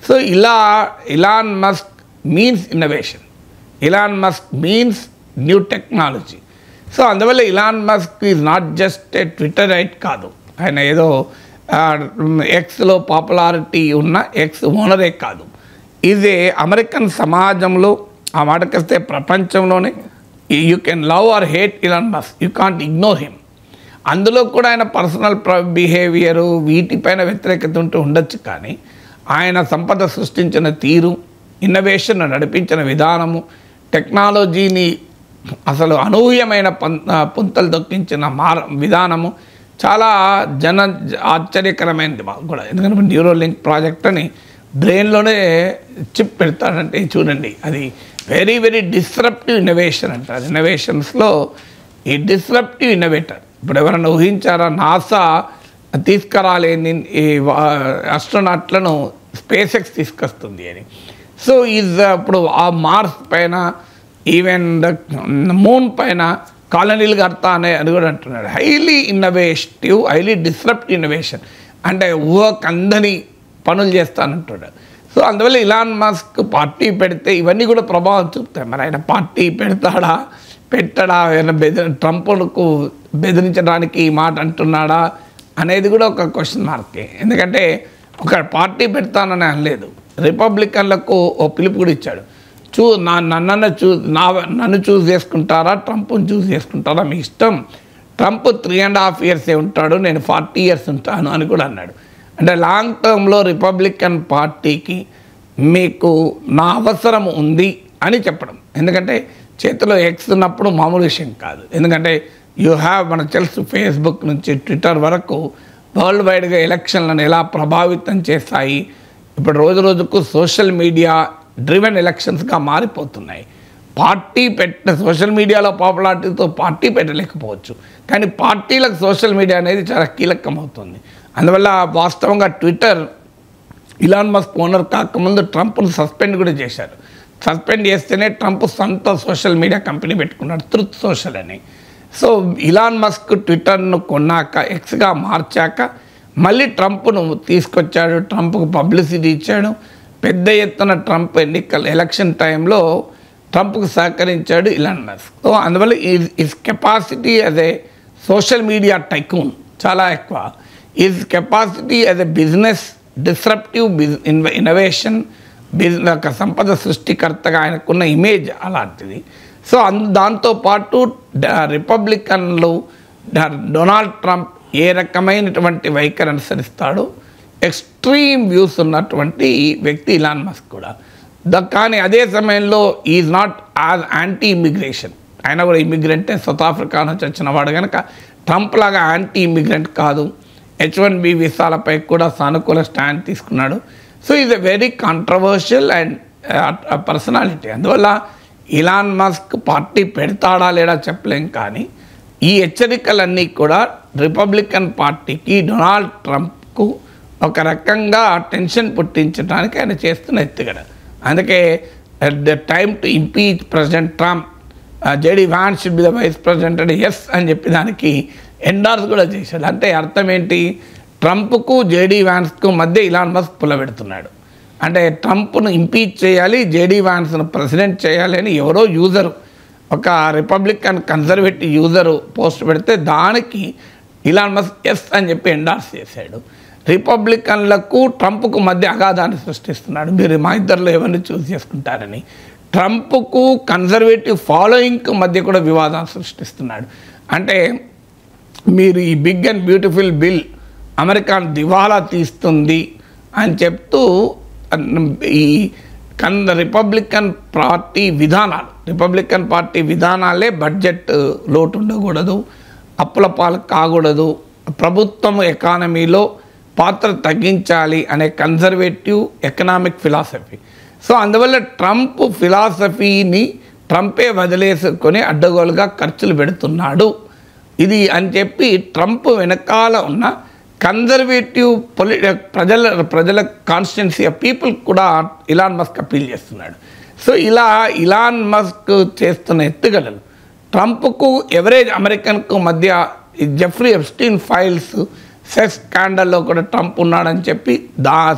So ఇలా Elon Musk means innovation, Elon Musk means new technology. So అందువల్ల Elon Musk is not just a Twitter right కాదు, ఆయన ఏదో ఎక్స్లో పాపులారిటీ ఉన్న ఎక్స్ ఓనరే కాదు. ఇది అమెరికన్ సమాజంలో ఆ మాటకొస్తే ప్రపంచంలోనే you can love or hate Elon Musk, you can't ignore him. అందులో కూడా ఆయన పర్సనల్ బిహేవియరు వీటిపైన వ్యతిరేకత ఉంటూ ఉండొచ్చు, కానీ ఆయన సంపద సృష్టించిన తీరు, ఇన్నోవేషన్ నడిపించిన విధానము, టెక్నాలజీని అసలు అనూహ్యమైన పుంతలు దొక్కించిన విధానము చాలా ఆశ్చర్యకరమైనది మాకు కూడా. ఎందుకంటే న్యూరోలింక్ ప్రాజెక్ట్ అని బ్రెయిన్లోనే చిప్ పెడతాడంటే చూడండి, అది వెరీ వెరీ డిస్రప్టివ్ ఇన్నోవేషన్ అంటారు. ఇన్నోవేషన్స్లో ఈ డిస్రప్టివ్ ఇన్నోవేటర్ ఇప్పుడు ఎవరైనా ఊహించారా నాసా తీసుకురాలేని ఈ ఆస్ట్రోనాట్లను స్పేస్ ఎక్స్ తీసుకొస్తుంది అని. సో ఇప్పుడు ఆ మార్స్ పైన ఈవెన్ మూన్ పైన కాలనీలు కడతా అని కూడా అంటున్నాడు. Highly innovative, highly disruptive innovation అంటే ఊహకు అందని పనులు చేస్తానంటున్నాడు. సో అందువల్ల ఇలాన్ మస్క్ పార్టీ పెడితే ఇవన్నీ కూడా ప్రభావం చూపుతాయి. మరి ఆయన పార్టీ పెట్టడా ట్రంప్కు బెదిరించడానికి ఈ మాట అంటున్నాడా అనేది కూడా ఒక క్వశ్చన్ మార్కే. ఎందుకంటే ఒక పార్టీ పెడతానని అనలేదు, రిపబ్లికన్లకు ఓ పిలుపు కూడా ఇచ్చాడు. నన్ను చూస్ చేసుకుంటారా, ట్రంప్ని చూస్ చేసుకుంటారా మీ ఇష్టం, ట్రంప్ 3.5 years ఉంటాడు, నేను 40 years ఉంటాను అని కూడా అన్నాడు. అంటే లాంగ్ టర్మ్లో రిపబ్లికన్ పార్టీకి మీకు నా అవసరం ఉంది అని చెప్పడం. ఎందుకంటే చేతిలో ఎక్స్ ఉన్నప్పుడు మామూలు విషయం కాదు. ఎందుకంటే మనకు తెలుసు ఫేస్బుక్ నుంచి ట్విట్టర్ వరకు వరల్డ్ వైడ్గా ఎలక్షన్లను ఎలా ప్రభావితం చేస్తాయి. ఇప్పుడు రోజు రోజుకు సోషల్ మీడియా డ్రివెన్ ఎలక్షన్స్గా మారిపోతున్నాయి. పార్టీ సోషల్ మీడియాలో పాపులారిటీతో పార్టీ పెట్టలేకపోవచ్చు, కానీ పార్టీలకు సోషల్ మీడియా అనేది చాలా కీలకమవుతుంది. అందువల్ల వాస్తవంగా ట్విట్టర్ ఇలాన్ మస్క్ ఓనర్ కాకముందు ట్రంప్ను సస్పెండ్ కూడా చేశారు. సస్పెండ్ చేస్తేనే ట్రంప్ సొంత సోషల్ మీడియా కంపెనీ పెట్టుకున్నాడు, ట్రూత్ సోషల్ అని. సో ఇలాన్ మస్క్ ట్విట్టర్ను కొన్నాక ఎక్స్గా మార్చాక మళ్ళీ ట్రంప్ను తీసుకొచ్చాడు, ట్రంప్కు పబ్లిసిటీ ఇచ్చాడు. పెద్ద ఎత్తున ట్రంప్ ఎలక్షన్ టైంలో ట్రంప్కు సహకరించాడు ఇలాన్ మస్క్. సో అందువల్ల is capacity as a social media tycoon చాలా ఎక్కువ. Is capacity as a business disruptive innovation ఒక సంపద సృష్టికర్తగా ఆయనకున్న ఇమేజ్ అలాంటిది. సో దాంతోపాటు రిపబ్లికన్లు డొనాల్డ్ ట్రంప్ ఏ రకమైనటువంటి వైఖరి అనుసరిస్తాడో ఎక్స్ట్రీమ్ వ్యూస్ ఉన్నటువంటి వ్యక్తి ఇలాన్ మస్క్ కూడా. కానీ అదే సమయంలో is not as anti immigration, ఆయన కూడా ఇమిగ్రెంటే, సౌత్ ఆఫ్రికా నుంచి వచ్చిన వాడు కనుక ట్రంప్ లాగా యాంటీ ఇమిగ్రెంట్ కాదు. H1B వీసాలపై కూడా సానుకూల స్టాండ్ తీసుకున్నాడు. So is a very controversial and personality. అందువల్ల ఇలాన్ మస్క్ పార్టీ పెడతాడా లేడా చెప్పలేం, కానీ ఈ హెచ్చరికలన్నీ కూడా రిపబ్లికన్ పార్టీకి డొనాల్డ్ ట్రంప్కు ఒక రకంగా టెన్షన్ పుట్టించడానికి ఆయన చేస్తున్న ఎత్తుగడ. అందుకే at the time to impeach president Trump, JD Vance should be the vice president అంటే ఎస్ అని చెప్పి దానికి ఎండార్స్ కూడా చేశాడు. అంటే అర్థం ఏంటి, ట్రంప్కు జేడీ వ్యాన్స్కు మధ్య ఇలాన్ మస్క్ పుల్లబెడుతున్నాడు. అంటే ట్రంప్ను ఇంపీచ్ చేయాలి, జేడీ వ్యాన్స్ను ప్రెసిడెంట్ చేయాలి అని ఎవరో యూజరు, ఒక రిపబ్లికన్ కన్జర్వేటివ్ యూజరు పోస్ట్ పెడితే దానికి ఇలాన్ మస్క్ ఎస్ అని చెప్పి ఎండార్స్ చేశాడు. రిపబ్లికన్లకు ట్రంప్కు మధ్య అగాధాన్ని సృష్టిస్తున్నాడు. మీరు మా ఇద్దరిలో ఎవరిని చూస్ చేసుకుంటారని. ట్రంప్కు కన్జర్వేటివ్ ఫాలోయింగ్కు మధ్య కూడా వివాదాన్ని సృష్టిస్తున్నాడు. అంటే మీరు ఈ బిగ్ అండ్ బ్యూటిఫుల్ బిల్ అమెరికాను దివాలా తీస్తుంది అని చెప్తూ ఈ రిపబ్లికన్ పార్టీ విధానాలే బడ్జెట్ లోటు ఉండకూడదు, అప్పుల పాలు కాకూడదు, ప్రభుత్వం ఎకానమీలో పాత్ర తగ్గించాలి అనే కన్జర్వేటివ్ ఎకనామిక్ ఫిలాసఫీ. సో అందువల్ల ట్రంప్ ఫిలాసఫీని ట్రంపే వదిలేసుకొని అడ్డగోలుగా ఖర్చులు పెడుతున్నాడు ఇది అని చెప్పి ట్రంప్ వెనకాల ఉన్న కన్జర్వేటివ్ ప్రజల కాన్స్టిట్యున్సీ పీపుల్ కూడా ఇలాన్ మస్క్ అపీల్ చేస్తున్నాడు. సో ఇలా ఇలాన్ మస్క్ చేస్తున్న ఎత్తుగడలు ట్రంప్కు ఎవరేజ్ అమెరికన్కు మధ్య జెఫ్రీ ఎప్స్టీన్ ఫైల్స్ సెక్స్ స్కాండల్లో కూడా ట్రంప్ ఉన్నాడని చెప్పి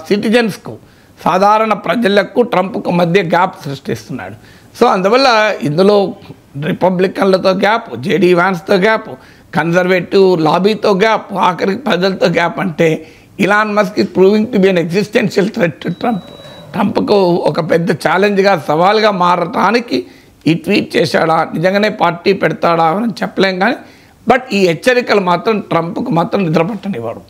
సిటిజన్స్కు సాధారణ ప్రజలకు ట్రంప్కు మధ్య గ్యాప్ సృష్టిస్తున్నాడు. సో అందువల్ల ఇందులో రిపబ్లికన్లతో గ్యాప్, జేడీ వ్యాన్స్తో గ్యాప్, కన్జర్వేటివ్ లాబీతో గ్యాప్, ఆఖరికి ప్రజలతో గ్యాప్ అంటే Elon Musk proving to be an existential threat to ట్రంప్కు ఒక పెద్ద ఛాలెంజ్గా సవాల్గా మారటానికి ఈ ట్వీట్ చేశాడా, నిజంగానే పార్టీ పెడతాడా అని చెప్పలేం. కానీ బట్ ఈ హెచ్చరికలు మాత్రం ట్రంప్కు మాత్రం నిద్రపట్టనివ్వడు.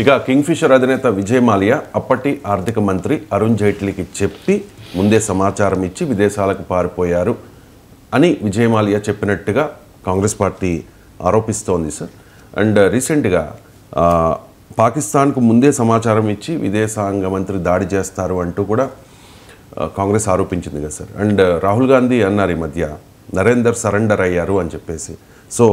ఇక కింగ్ఫిషర్ అధినేత విజయ్ మాల్యా అప్పటి ఆర్థిక మంత్రి అరుణ్ జైట్లీకి చెప్పి ముందే సమాచారం ఇచ్చి విదేశాలకు పారిపోయారు అని విజయ్ మాల్యా చెప్పినట్టుగా కాంగ్రెస్ పార్టీ ఆరోపిస్తోంది సార్. అండ్ రీసెంట్గా పాకిస్తాన్కు ముందే సమాచారం ఇచ్చి విదేశాంగ మంత్రి దాడి చేస్తారు అంటూ కూడా కాంగ్రెస్ ఆరోపించింది కదా సార్. అండ్ రాహుల్ గాంధీ అన్నారు ఈ మధ్య నరేందర్ సరెండర్ అయ్యారు అని చెప్పేసి. సో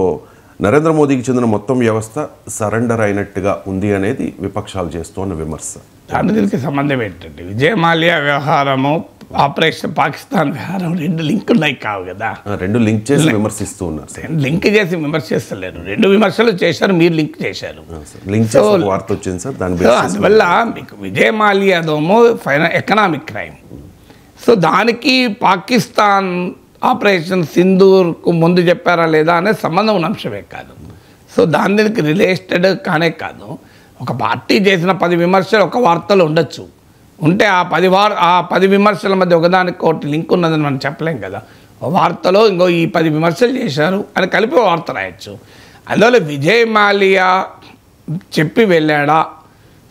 నరేంద్ర మోదీకి చెందిన మొత్తం వ్యవస్థ సరెండర్ అయినట్టుగా ఉంది అనేది విపక్షాలు చేస్తున్న విమర్శ. దానికి సంబంధం ఏంటంటే విజయ్ మాల్యా వ్యవహారము ఆపరేషన్ పాకిస్తాన్ వ్యవహారం రెండు లింక్ ఉన్నాయి కావు కదా. రెండు లింక్ చేసి విమర్శిస్తూ ఉన్నారు. లింక్ చేసి విమర్శిస్తలేరు, రెండు విమర్శలు చేశారు, మీరు లింక్ చేశారు. లింక్ చేసి వార్త వచ్చింది సార్. అందువల్ల మీకు విజయ్ మాల్యాదోమో ఎకనామిక్ క్రైమ్. సో దానికి పాకిస్తాన్ ఆపరేషన్ సింధూర్కు ముందు చెప్పారా లేదా అనే సంబంధం ఉన్న అంశమే కాదు. సో దానికి రిలేటెడ్ కానే కాదు. ఒక పార్టీ చేసిన 10 విమర్శలు ఒక వార్తలో ఉండొచ్చు, ఉంటే ఆ 10 విమర్శల మధ్య ఒకదానికి ఒకటి లింక్ ఉన్నదని మనం చెప్పలేం కదా. వార్తలో ఇంకో ఈ 10 విమర్శలు చేశారు అని కలిపి వార్త రాయొచ్చు. అందువల్ల విజయ్ మాల్యా చెప్పి వెళ్ళాడా?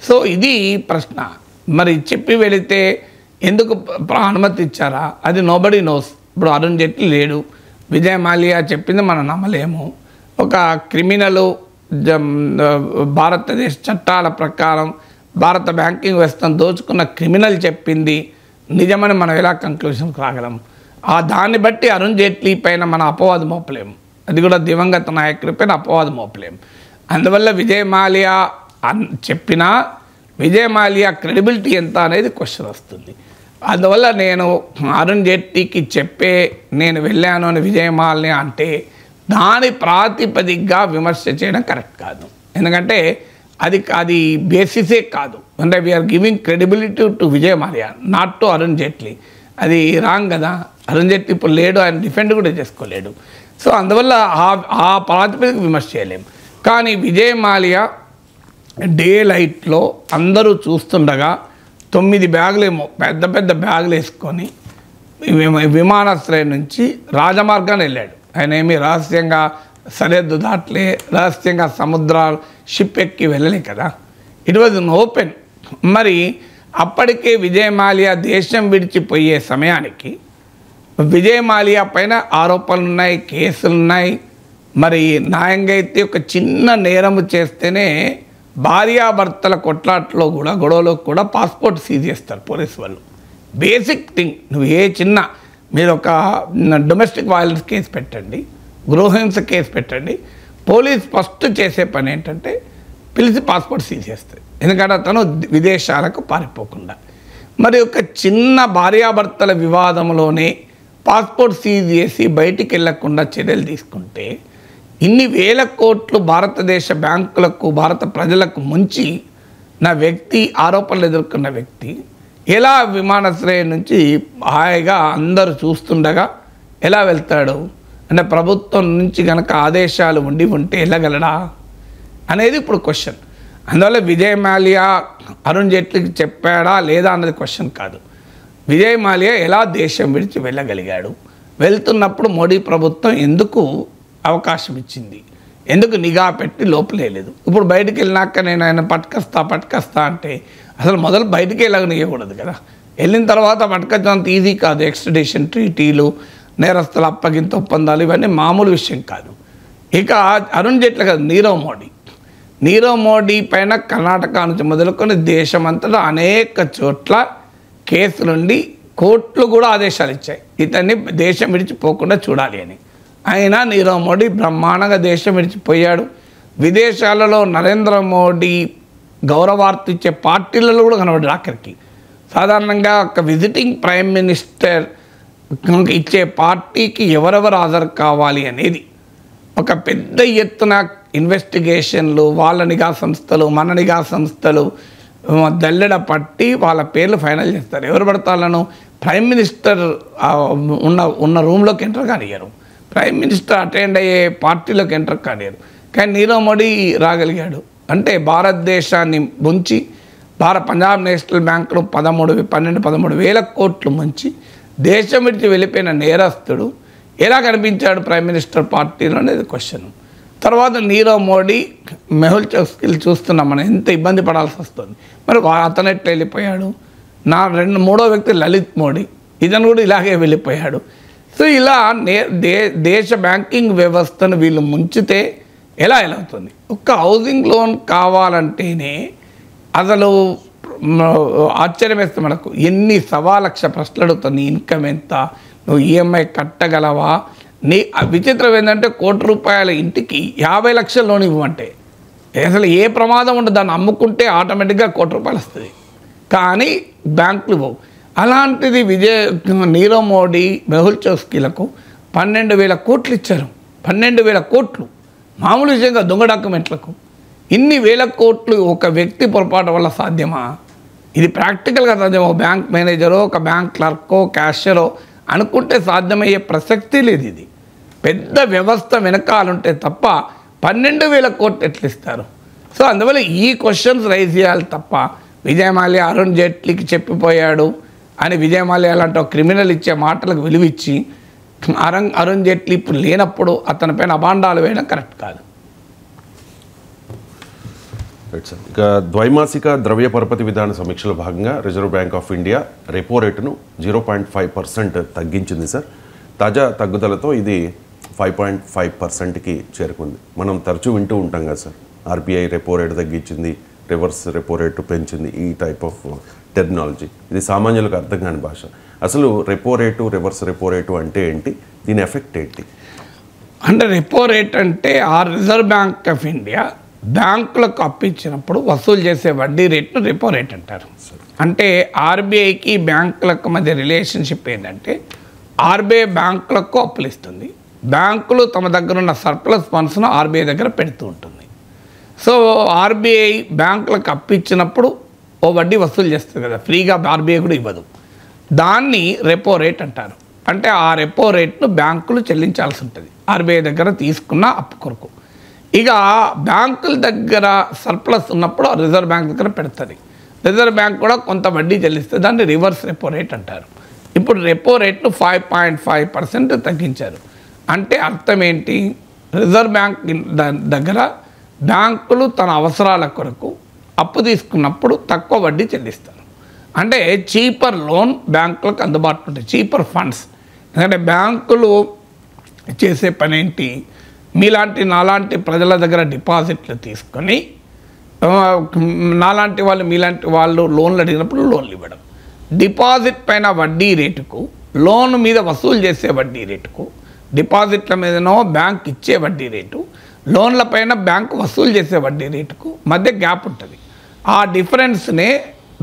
సో ఇది ప్రశ్న. మరి చెప్పి వెళితే ఎందుకు అనుమతి ఇచ్చారా? అది నోబడీ నోస్. ఇప్పుడు అరుణ్ జైట్లీ లేడు, విజయ్ మాల్యా చెప్పింది మనం నమ్మలేము. ఒక క్రిమినలు భారతదేశ చట్టాల ప్రకారం భారత బ్యాంకింగ్ వ్యవస్థను దోచుకున్న క్రిమినల్ చెప్పింది నిజమని మనం ఎలా కంక్లూషన్కి రాగలం? దాన్ని బట్టి అరుణ్ జైట్లీ పైన మన అపవాదం మోపలేము, అది కూడా దివంగత నాయకుడి పైన అపవాదం మోపలేము. అందువల్ల విజయ్ మాల్యా చెప్పినా విజయ్ మాల్యా క్రెడిబిలిటీ ఎంత అనేది క్వశ్చన్ వస్తుంది. అందువల్ల నేను అరుణ్ జైట్లీకి చెప్పే నేను వెళ్ళాను అని విజయ్ మాల్యా అంటే దాని ప్రాతిపదికగా విమర్శ చేయడం కరెక్ట్ కాదు. ఎందుకంటే అది బేసిసే కాదు. అంటే we are giving credibility to Vijay Mallya, not to Arun Jaitley. అది రాంగ్ కదా. అరుణ్ జైట్లీ ఇప్పుడు లేడు, ఆయన డిఫెండ్ కూడా చేసుకోలేడు. సో అందువల్ల ఆ ప్రాతిపదిక విమర్శ చేయలేము. కానీ విజయ్ మాల్యా డే లైట్లో అందరూ చూస్తుండగా 9 బ్యాగులేమో పెద్ద పెద్ద బ్యాగులు వేసుకొని విమానాశ్రయం నుంచి రాజమార్గాన్ని వెళ్ళాడు. ఆయన ఏమి రహస్యంగా సరిహద్దు దాట్లే, రహస్యంగా సముద్రాలు షిప్ ఎక్కి వెళ్ళలే కదా. It was an open. మరి అప్పటికే విజయ్ మాల్యా దేశం విడిచిపోయే సమయానికి విజయ్ మాల్యా పైన ఆరోపణలు ఉన్నాయి, కేసులు ఉన్నాయి. మరి న్యాయంగా అయితే ఒక చిన్న నేరము చేస్తేనే భార్యాభర్తల కొట్లాట్లో కూడా గొడవలో కూడా పాస్పోర్ట్ సీజ్ చేస్తారు పోలీసు వాళ్ళు. Basic thing. నువ్వు మీరు ఒక డొమెస్టిక్ వైలెన్స్ కేసు పెట్టండి, గృహహింస కేసు పెట్టండి, పోలీస్ ఫస్ట్ చేసే పని ఏంటంటే పిలిచి పాస్పోర్ట్ సీజ్ చేస్తుంది. ఎందుకంటే అతను విదేశాలకు పారిపోకుండా. మరి ఒక చిన్న భార్యాభర్తల వివాదంలోనే పాస్పోర్ట్ సీజ్ చేసి బయటికి వెళ్ళకుండా చర్యలు తీసుకుంటే ఇన్ని వేల కోట్లు భారతదేశ బ్యాంకులకు, భారత ప్రజలకు ముంచి నా వ్యక్తి, ఆరోపణలు ఎదుర్కొన్న వ్యక్తి ఎలా విమానాశ్రయం నుంచి హాయిగా అందరూ చూస్తుండగా ఎలా వెళ్తాడు? అంటే ప్రభుత్వం నుంచి కనుక ఆదేశాలు ఉంటే వెళ్ళగలడా అనేది ఇప్పుడు క్వశ్చన్. అందువల్ల విజయ్ మాల్యా అరుణ్ జైట్లీకి చెప్పాడా లేదా అన్నది క్వశ్చన్ కాదు. విజయ్ మాల్యా ఎలా దేశం విడిచి వెళ్ళగలిగాడు? వెళ్తున్నప్పుడు మోడీ ప్రభుత్వం ఎందుకు అవకాశం ఇచ్చింది? ఎందుకు నిఘా పెట్టి లోపలేయలేదు? ఇప్పుడు బయటికి వెళ్ళినాక నేను ఆయన పట్టుకొస్తా అంటే అసలు మొదలు బయటికి వెళ్ళగనియకూడదు కదా. వెళ్ళిన తర్వాత పట్టుకొచ్చడం అంత ఈజీ కాదు. ఎక్స్ట్రడిషన్ ట్రీటీలు, నేరస్తుల అప్పగింత ఒప్పందాలు ఇవన్నీ మామూలు విషయం కాదు. ఇక అరుణ్ జైట్లీ కాదు, నీరవ్ మోడీ పైన కర్ణాటక నుంచి మొదలుకొని దేశమంతటా అనేక చోట్ల కేసులుండి కోర్టులు కూడా ఆదేశాలు ఇచ్చాయి ఇతన్ని దేశం విడిచిపోకుండా చూడాలి అని. అయినా నీరవ్ మోడీ బ్రహ్మాండంగా దేశం విడిచిపోయాడు. విదేశాలలో నరేంద్ర మోడీ గౌరవార్త ఇచ్చే పార్టీలలో కూడా కనబడ్డాడు. ఆఖరికి సాధారణంగా ఒక విజిటింగ్ ప్రైమ్ మినిస్టర్ ఇచ్చే పార్టీకి ఎవరెవరు హాజరు కావాలి అనేది ఒక పెద్ద ఎత్తున ఇన్వెస్టిగేషన్లు, వాళ్ళ నిఘా సంస్థలు, మన నిఘా సంస్థలు దల్లెడ పట్టి వాళ్ళ పేర్లు ఫైనల్ చేస్తారు. ఎవరు పడతాలను ప్రైమ్ మినిస్టర్ ఉన్న రూమ్లోకి ఎంటర్ కానియ్యరు, ప్రైమ్ మినిస్టర్ అటెండ్ అయ్యే పార్టీలోకి ఎంటర్ కానియ్యరు. కానీ నీరవ్ మోడీ రాగలిగాడు. అంటే భారతదేశాన్ని ముంచి పంజాబ్ నేషనల్ బ్యాంకును 13 వేల కోట్లు ముంచి దేశం విడిచి వెళ్ళిపోయిన నేరస్తుడు ఎలా కనిపించాడు ప్రైమ్ మినిస్టర్ పార్టీలో అనేది క్వశ్చన్. తర్వాత నీరవ్ మోడీ, మెహుల్ చోక్సీలు చూస్తున్నాం మనం ఎంత ఇబ్బంది పడాల్సి వస్తుంది. మరి అతను ఎట్లా వెళ్ళిపోయాడు? మూడో వ్యక్తి లలిత్ మోడీ, ఇతను కూడా ఇలాగే వెళ్ళిపోయాడు. సో ఇలా దేశ బ్యాంకింగ్ వ్యవస్థను వీళ్ళు ముంచితే ఎలా అవుతుంది? ఒక్క హౌసింగ్ లోన్ కావాలంటేనే అసలు ఆశ్చర్యం వేస్తే మనకు ఎన్ని 1,000,000 ప్రశ్నలు అడుగుతావు. నీ ఇన్కమ్ ఎంత, నువ్వు ఈఎంఐ కట్టగలవా? నీ విచిత్రం ఏంటంటే ₹1,00,000 ఇంటికి 50 లక్షల లోన్ ఇవ్వమంటే అసలు ఏ ప్రమాదం ఉండదు. దాన్ని అమ్ముకుంటే ఆటోమేటిక్గా ₹1,00,000 వస్తుంది. కానీ బ్యాంకులు ఇవ్వవు. అలాంటిది నీరవ్ మోడీ, మెహుల్ చోక్సీలకు 12,000 కోట్లు ఇచ్చారు. 12,000 కోట్లు మామూలు విషయంగా దొంగ డాక్యుమెంట్లకు. ఇన్ని వేల కోట్లు ఒక వ్యక్తి పొరపాటు వల్ల సాధ్యమా? ఇది ప్రాక్టికల్గా సాధ్యమా? ఒక బ్యాంక్ మేనేజరో, ఒక బ్యాంక్ క్లర్కో, క్యాషియరో అనుకుంటే సాధ్యమయ్యే ప్రసక్తి లేదు. ఇది పెద్ద వ్యవస్థ వెనకాలంటే తప్ప 12,000 కోట్లు ఎట్లా ఇస్తారు? సో అందువల్ల ఈ క్వశ్చన్స్ రైజ్ చేయాలి తప్ప విజయ్ మాల్యా అరుణ్ జైట్లీకి చెప్పిపోయాడు అని విజయ్ మాల్యా లాంటి క్రిమినల్ ఇచ్చే మాటలకు విలువిచ్చి అరుణ్ జైట్లీ ఇప్పుడు లేనప్పుడు అతనిపైన అభాండాలు వేయడం కరెక్ట్ కాదు. ఇక ద్వైమాసిక ద్రవ్య పరపతి విధాన సమీక్షలో భాగంగా reserve bank of India repo రేటును 0.5% తగ్గించింది సార్. తాజా తగ్గుదలతో ఇది 5.5%కి చేరుకుంది. మనం తరచూ వింటూ ఉంటాం కదా సార్, ఆర్బీఐ రెపో రేటు తగ్గించింది, రివర్స్ రెపో రేటు పెంచింది, ఈ టైప్ ఆఫ్ టెర్మినాలజీ. ఇది సామాన్యులకు అర్థం కాని భాష. అసలు repo rate, reverse repo rate అంటే ఏంటి, దీని ఎఫెక్ట్ ఏంటి? అంటే రెపో రేట్ అంటే రిజర్వ్ బ్యాంక్ ఆఫ్ ఇండియా బ్యాంకులకు అప్పించినప్పుడు వసూలు చేసే వడ్డీ రేట్ను రెపో రేట్ అంటారు. అంటే ఆర్బీఐకి బ్యాంకులకు మధ్య రిలేషన్షిప్ ఏంటంటే ఆర్బీఐ బ్యాంకులకు అప్పులు ఇస్తుంది, బ్యాంకులు తమ దగ్గర ఉన్న సర్ప్లస్ ఫండ్స్ను ఆర్బీఐ దగ్గర పెడుతూ ఉంటుంది. సో ఆర్బీఐ బ్యాంకులకు అప్పించినప్పుడు ఓ వడ్డీ వసూలు చేస్తుంది కదా, ఫ్రీగా ఆర్బీఐ కూడా ఇవ్వదు. దాన్ని రెపో రేట్ అంటారు. అంటే ఆ రెపో రేట్ను బ్యాంకులు చెల్లించాల్సి ఉంటుంది ఆర్బీఐ దగ్గర తీసుకున్న అప్పు కొరకు. ఇక బ్యాంకుల దగ్గర సర్ప్లస్ ఉన్నప్పుడు రిజర్వ్ బ్యాంక్ దగ్గర పెడుతుంది. రిజర్వ్ బ్యాంక్ కూడా కొంత వడ్డీ చెల్లిస్తుంది, దాన్ని రివర్స్ రెపో రేట్ అంటారు. ఇప్పుడు రెపో రేట్ను 5.5% తగ్గించారు. అంటే అర్థం ఏంటి? రిజర్వ్ బ్యాంక్ దగ్గర బ్యాంకులు తన అవసరాల కొరకు అప్పు తీసుకున్నప్పుడు తక్కువ వడ్డీ చెల్లిస్తారు. అంటే చీపర్ లోన్ బ్యాంకులకు అందుబాటులో ఉంటాయి, చీపర్ ఫండ్స్. ఎందుకంటే బ్యాంకులు చేసే పని ఏంటి, నాలాంటి ప్రజల దగ్గర డిపాజిట్లు తీసుకొని నాలాంటి వాళ్ళు మీలాంటి వాళ్ళు లోన్లు అడిగినప్పుడు లోన్లు ఇవ్వడం. డిపాజిట్ పైన వడ్డీ రేటుకు, లోన్ మీద వసూలు చేసే వడ్డీ రేటుకు, డిపాజిట్ల మీదనో బ్యాంక్ ఇచ్చే వడ్డీ రేటు, లోన్ల పైన బ్యాంకు వసూలు చేసే వడ్డీ రేటుకు మధ్య గ్యాప్ ఉంటుంది. ఆ డిఫరెన్స్నే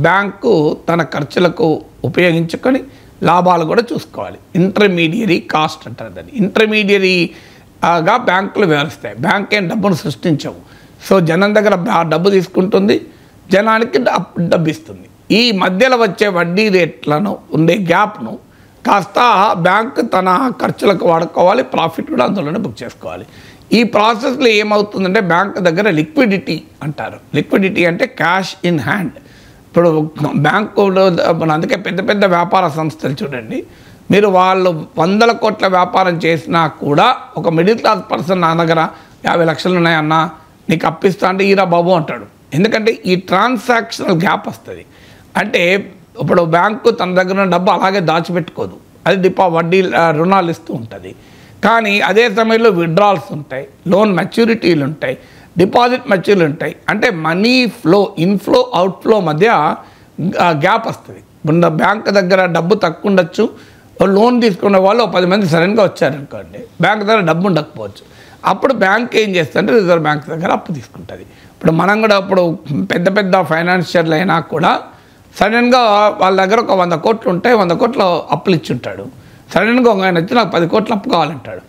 బ్యాంకు తన ఖర్చులకు ఉపయోగించుకొని లాభాలు కూడా చూసుకోవాలి. ఇంటర్మీడియరీ కాస్ట్ అంటారు దాన్ని. ఇంటర్మీడియరీగా బ్యాంకులు వ్యవహరిస్తాయి. బ్యాంక్ ఏం డబ్బును సృష్టించవు. సో జనం దగ్గర డబ్బు తీసుకుంటుంది, జనానికి డబ్బు ఇస్తుంది. ఈ మధ్యలో వచ్చే వడ్డీ రేట్లను ఉండే గ్యాప్ను కాస్త బ్యాంక్ తన ఖర్చులకు వాడుకోవాలి, ప్రాఫిట్ కూడా అందులోనే బుక్ చేసుకోవాలి. ఈ ప్రాసెస్లో ఏమవుతుందంటే బ్యాంక్ దగ్గర లిక్విడిటీ అంటారు. లిక్విడిటీ అంటే క్యాష్ ఇన్ హ్యాండ్. ఇప్పుడు బ్యాంకులో అందుకే పెద్ద పెద్ద వ్యాపార సంస్థలు చూడండి, మీరు వాళ్ళు 100 కోట్ల వ్యాపారం చేసినా కూడా ఒక మిడిల్ క్లాస్ పర్సన్ నా దగ్గర 50 లక్షలు ఉన్నాయన్నా నీకు అప్పిస్తా అంటే ఈరా బాబు అంటాడు. ఎందుకంటే ఈ ట్రాన్సాక్షనల్ గ్యాప్ వస్తుంది. అంటే ఇప్పుడు బ్యాంకు తన దగ్గర ఉన్న డబ్బు అలాగే దాచిపెట్టుకోదు, అది వడ్డీ రుణాలు ఇస్తూ ఉంటుంది. కానీ అదే సమయంలో విత్డ్రాల్స్ ఉంటాయి, లోన్ మెచ్యూరిటీలు ఉంటాయి, డిపాజిట్ మెచ్యూర్లు ఉంటాయి. అంటే మనీ ఫ్లో, ఇన్ఫ్లో అవుట్ఫ్లో మధ్య గ్యాప్ వస్తుంది. ఇప్పుడు బ్యాంక్ దగ్గర డబ్బు తక్కువ ఉండొచ్చు, లోన్ తీసుకునే వాళ్ళు 10 మంది సడన్గా వచ్చారనుకోండి, బ్యాంక్ దగ్గర డబ్బు ఉండకపోవచ్చు. అప్పుడు బ్యాంక్ ఏం చేస్తుందంటే రిజర్వ్ బ్యాంక్ దగ్గర అప్పు తీసుకుంటుంది. ఇప్పుడు మనం కూడా అప్పుడు పెద్ద పెద్ద ఫైనాన్షియర్లు అయినా కూడా సడన్గా వాళ్ళ దగ్గర ఒక 100 కోట్లు ఉంటాయి, 100 కోట్లు అప్పులు ఇచ్చి ఉంటాడు. సడన్గా ఒక ఆయన వచ్చి నాకు 10 కోట్లు అప్పు కావాలంటాడు.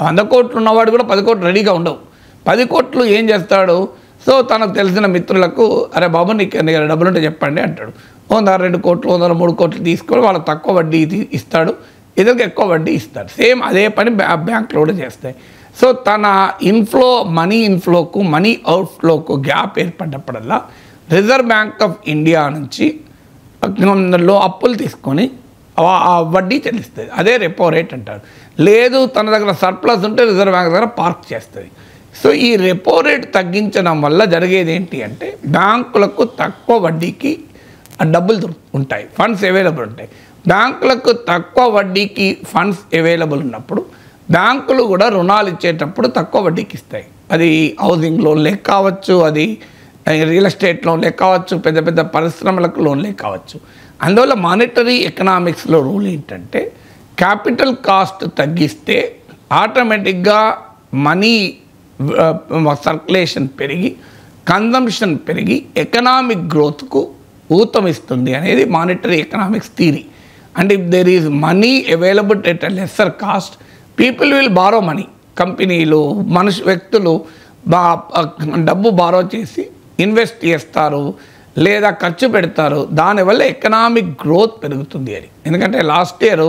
100 కోట్లు ఉన్నవాడు కూడా 10 కోట్లు రెడీగా ఉండవు. 10 కోట్లు ఏం చేస్తాడు? సో తనకు తెలిసిన మిత్రులకు, అరే బాబు నీకు డబ్బులు ఉంటే చెప్పండి అంటాడు. 2 కోట్లు 3 కోట్లు తీసుకొని వాళ్ళకి తక్కువ వడ్డీ ఇస్తాడు, ఎదురుగా ఎక్కువ వడ్డీ ఇస్తాడు. సేమ్ అదే పని బ్యాంకులో కూడా చేస్తాయి. సో తన ఇన్ఫ్లో, మనీ ఇన్ఫ్లోకు మనీ అవుట్ఫ్లోకు గ్యాప్ ఏర్పడ్డప్పుడల్లా రిజర్వ్ బ్యాంక్ ఆఫ్ ఇండియా నుంచి అప్పులు తీసుకొని ఆ వడ్డీ చెల్లిస్తుంది. అదే రెపో రేట్ అంటారు. లేదు తన దగ్గర సర్ప్లస్ ఉంటే రిజర్వ్ బ్యాంక్ దగ్గర పార్క్ చేస్తుంది. సో ఈ రెపో రేట్ తగ్గించడం వల్ల జరిగేది ఏంటి అంటే బ్యాంకులకు తక్కువ వడ్డీకి డబ్బులు ఉంటాయి, ఫండ్స్ అవైలబుల్ ఉంటాయి. బ్యాంకులకు తక్కువ వడ్డీకి ఫండ్స్ అవైలబుల్ ఉన్నప్పుడు బ్యాంకులు కూడా రుణాలు ఇచ్చేటప్పుడు తక్కువ వడ్డీకి ఇస్తాయి. అది హౌసింగ్ లోన్లే కావచ్చు, అది రియల్ ఎస్టేట్ లోన్లే కావచ్చు, పెద్ద పెద్ద పరిశ్రమలకు లోన్లే కావచ్చు. అందువల్ల మానిటరీ ఎకనామిక్స్లో రూల్ ఏంటంటే క్యాపిటల్ కాస్ట్ తగ్గిస్తే ఆటోమేటిక్గా మనీ సర్క్యులేషన్ పెరిగి, కన్జంప్షన్ పెరిగి ఎకనామిక్ గ్రోత్కు ఊతమిస్తుంది అనేది monetary economics theory. And if there is money available at a lesser cost, people will borrow money. కంపెనీలు, వ్యక్తులు డబ్బు బారో చేసి ఇన్వెస్ట్ చేస్తారు లేదా ఖర్చు పెడతారు. దానివల్ల ఎకనామిక్ గ్రోత్ పెరుగుతుంది అని. ఎందుకంటే లాస్ట్ ఇయర్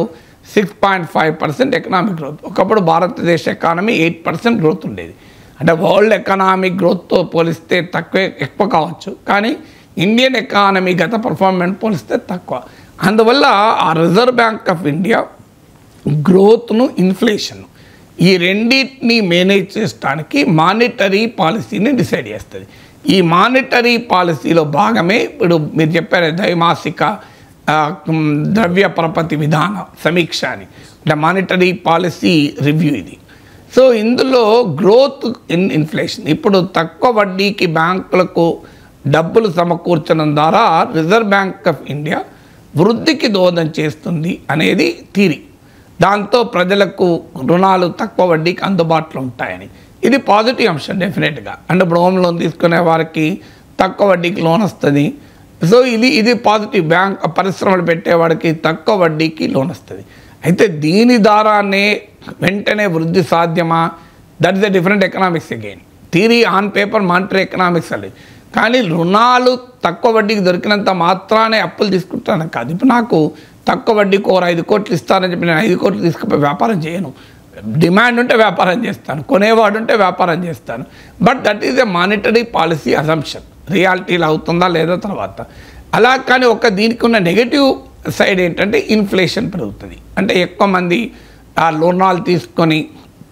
6.5% ఎకనామిక్ గ్రోత్. ఒకప్పుడు భారతదేశ ఎకానమీ 8% గ్రోత్ ఉండేది. అంటే వరల్డ్ ఎకనామిక్ గ్రోత్తో పోలిస్తే ఎక్కువ కావచ్చు, కానీ ఇండియన్ ఎకానమీ గత పర్ఫార్మెన్స్ పోలిస్తే తక్కువ. అందువల్ల ఆ రిజర్వ్ బ్యాంక్ ఆఫ్ ఇండియా గ్రోత్ను, ఇన్ఫ్లేషన్ ఈ రెండింటిని మేనేజ్ చేయడానికి మానిటరీ పాలసీని డిసైడ్ చేస్తుంది. ఈ మానిటరీ పాలసీలో భాగమే ఇప్పుడు మీరు చెప్పారు ద్వైమాసిక ద్రవ్య పరపతి విధాన సమీక్ష అని, అంటే మానిటరీ పాలసీ రివ్యూ ఇది. సో ఇందులో గ్రోత్ ఇన్ఫ్లేషన్, ఇప్పుడు తక్కువ వడ్డీకి బ్యాంకులకు డబ్బులు సమకూర్చడం ద్వారా రిజర్వ్ బ్యాంక్ ఆఫ్ ఇండియా వృద్ధికి దోహదం చేస్తుంది అనేది థియరీ. దాంతో ప్రజలకు రుణాలు తక్కువ వడ్డీకి అందుబాటులో ఉంటాయని, ఇది పాజిటివ్ అంశం డెఫినెట్గా. అంటే ఇప్పుడు హోమ్ లోన్ తీసుకునే వారికి తక్కువ వడ్డీకి లోన్ వస్తుంది. సో ఇది పాజిటివ్. బ్యాంక్ పరిశ్రమలు పెట్టేవాడికి తక్కువ వడ్డీకి లోన్ వస్తుంది. అయితే దీని ద్వారానే వెంటనే వృద్ధి సాధ్యమా? That is a different economics again. Theory on paper monetary economics అది. కానీ రుణాలు తక్కువ వడ్డీకి దొరికినంత మాత్రానే అప్పులు తీసుకుంటాను కాదు. ఇప్పుడు నాకు తక్కువ వడ్డీకి 5 కోట్లు ఇస్తానని చెప్పి నేను 5 కోట్లు తీసుకుపోయి వ్యాపారం చేయను. డిమాండ్ ఉంటే వ్యాపారం చేస్తాను, కొనేవాడు ఉంటే వ్యాపారం చేస్తాను. But that is a monetary policy assumption. రియాలిటీలో అవుతుందా లేదో తర్వాత. అలా కానీ దీనికి ఉన్న నెగటివ్ సైడ్ ఏంటంటే ఇన్ఫ్లేషన్ పెరుగుతుంది. అంటే ఎక్కువ మంది ఆ రుణాలు తీసుకొని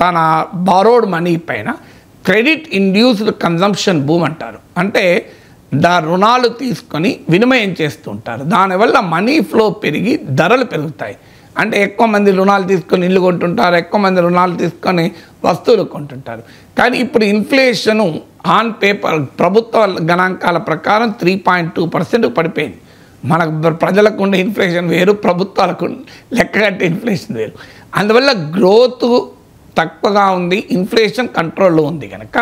తన బారోడ్ మనీ పైన క్రెడిట్ ఇండ్యూస్డ్ కన్జంప్షన్ బూమ్ అంటారు. అంటే రుణాలు తీసుకొని వినిమయం చేస్తుంటారు. దానివల్ల మనీ ఫ్లో పెరిగి ధరలు పెరుగుతాయి. అంటే ఎక్కువ మంది రుణాలు తీసుకొని ఇల్లు కొంటుంటారు, ఎక్కువ మంది రుణాలు తీసుకొని వస్తువులు కొంటుంటారు. కానీ ఇప్పుడు ఇన్ఫ్లేషను ఆన్ పేపర్ ప్రభుత్వ గణాంకాల ప్రకారం 3.2% పడిపోయింది. మన ప్రజలకు ఉండే ఇన్ఫ్లేషన్ వేరు, ప్రభుత్వాలకు లెక్కగట్టే ఇన్ఫ్లేషన్ వేరు. అందువల్ల గ్రోత్ తక్కువగా ఉంది, ఇన్ఫ్లేషన్ కంట్రోల్లో ఉంది. కనుక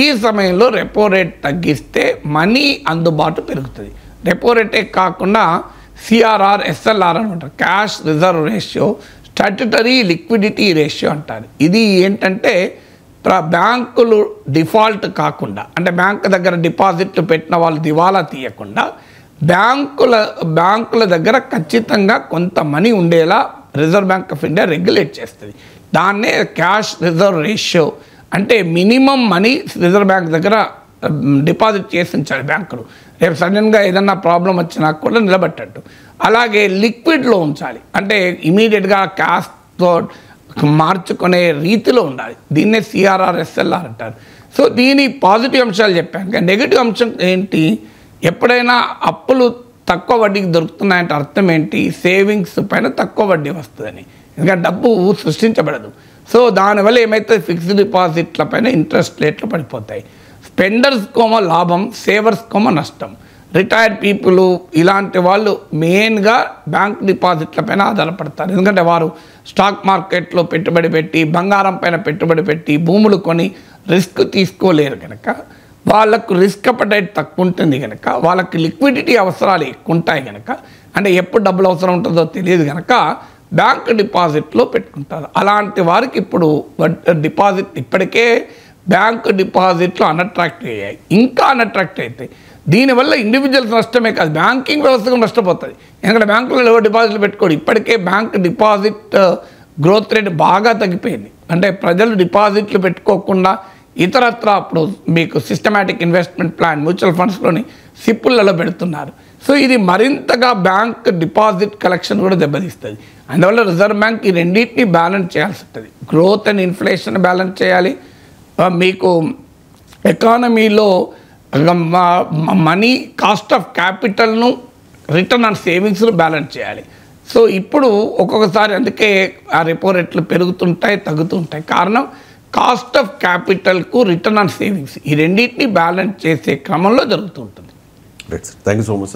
ఈ సమయంలో రెపో రేట్ తగ్గిస్తే మనీ అందుబాటు పెరుగుతుంది. రెపో రేటే కాకుండా సిఆర్ఆర్, ఎస్ఎల్ఆర్ అని ఉంటారు, cash reserve ratio, statutory liquidity ratio అంటారు. ఇది ఏంటంటే బ్యాంకులు డిఫాల్ట్ కాకుండా, అంటే బ్యాంకు దగ్గర డిపాజిట్లు పెట్టిన వాళ్ళు దివాలా తీయకుండా బ్యాంకుల దగ్గర ఖచ్చితంగా కొంత మనీ ఉండేలా reserve bank of India regulate చేస్తుంది. దాన్నే క్యాష్ రిజర్వ్ రేషియో. అంటే మినిమం మనీ రిజర్వ్ బ్యాంక్ దగ్గర డిపాజిట్ చేసి ఉంచాలి బ్యాంకులు, రేపు సడన్గా ఏదన్నా ప్రాబ్లం వచ్చినా కూడా నిలబెట్టట్టు. అలాగే లిక్విడ్లో ఉంచాలి, అంటే ఇమీడియట్గా క్యాష్తో మార్చుకునే రీతిలో ఉండాలి. దీన్నే సిఆర్ఆర్, ఎస్ఎల్ఆర్ అంటారు. సో దీని పాజిటివ్ అంశాలు చెప్పాక నెగిటివ్ అంశం ఏంటి? ఎప్పుడైనా అప్పులు తక్కువ వడ్డీకి దొరుకుతున్నాయంటే అర్థం ఏంటి? సేవింగ్స్ పైన తక్కువ వడ్డీ వస్తుందని. ఎందుకంటే డబ్బు సృష్టించబడదు. సో దానివల్ల ఏమైతే ఫిక్స్డ్ డిపాజిట్ల పైన ఇంట్రెస్ట్ రేట్లు పడిపోతాయి. స్పెండర్స్ కోమ లాభం, సేవర్స్ కోమ నష్టం. రిటైర్డ్ పీపుల్ ఇలాంటి వాళ్ళు మెయిన్గా బ్యాంక్ డిపాజిట్ల పైన ఆధారపడతారు. ఎందుకంటే వారు స్టాక్ మార్కెట్లో పెట్టుబడి పెట్టి, బంగారం పైన పెట్టుబడి పెట్టి, భూములు కొని రిస్క్ తీసుకోలేరు కనుక, వాళ్ళకు రిస్క్ అపటైట్ తక్కువ ఉంటుంది కనుక, వాళ్ళకి లిక్విడిటీ అవసరాలు ఎక్కువ ఉంటాయి కనుక, అంటే ఎప్పుడు డబ్బులు అవసరం ఉంటుందో తెలియదు కనుక బ్యాంక్ డిపాజిట్లో పెట్టుకుంటారు. అలాంటి వారికి ఇప్పుడు డిపాజిట్ ఇప్పటికే బ్యాంక్ డిపాజిట్లు అన్అట్రాక్టివ్ అయ్యాయి, ఇంకా అన్అట్రాక్టివ్ అవుతాయి. దీనివల్ల ఇండివిజువల్స్ నష్టమే కాదు, బ్యాంకింగ్ వ్యవస్థ కూడా నష్టపోతుంది. ఎందుకంటే బ్యాంకులలో ఎవరు డిపాజిట్లు పెట్టుకోడు. ఇప్పటికే బ్యాంక్ డిపాజిట్ గ్రోత్ రేట్ బాగా తగ్గిపోయింది. అంటే ప్రజలు డిపాజిట్లు పెట్టుకోకుండా ఇతరత్ర అప్పుడు మీకు సిస్టమాటిక్ ఇన్వెస్ట్మెంట్ ప్లాన్ మ్యూచువల్ ఫండ్స్లోని సిప్పులలో పెడుతున్నారు. సో ఇది మరింతగా బ్యాంక్ డిపాజిట్ కలెక్షన్ కూడా దెబ్బతీస్తుంది. అందువల్ల రిజర్వ్ బ్యాంక్ ఈ రెండింటిని బ్యాలెన్స్ చేయాల్సి ఉంటుంది. గ్రోత్ అండ్ ఇన్ఫ్లేషన్ బ్యాలెన్స్ చేయాలి, మీకు ఎకానమీలో మనీ కాస్ట్ ఆఫ్ క్యాపిటల్ను, రిటర్న్ ఆన్ సేవింగ్స్ను బ్యాలెన్స్ చేయాలి. సో ఇప్పుడు ఒక్కొక్కసారి అందుకే ఆ రెపో రేట్లు పెరుగుతుంటాయి, తగ్గుతుంటాయి. కారణం కాస్ట్ ఆఫ్ క్యాపిటల్కు రిటర్న్ ఆన్ సేవింగ్స్ ఈ రెండింటిని బ్యాలెన్స్ చేసే క్రమంలో జరుగుతూ ఉంటుంది. Right sir, thank you so much sir.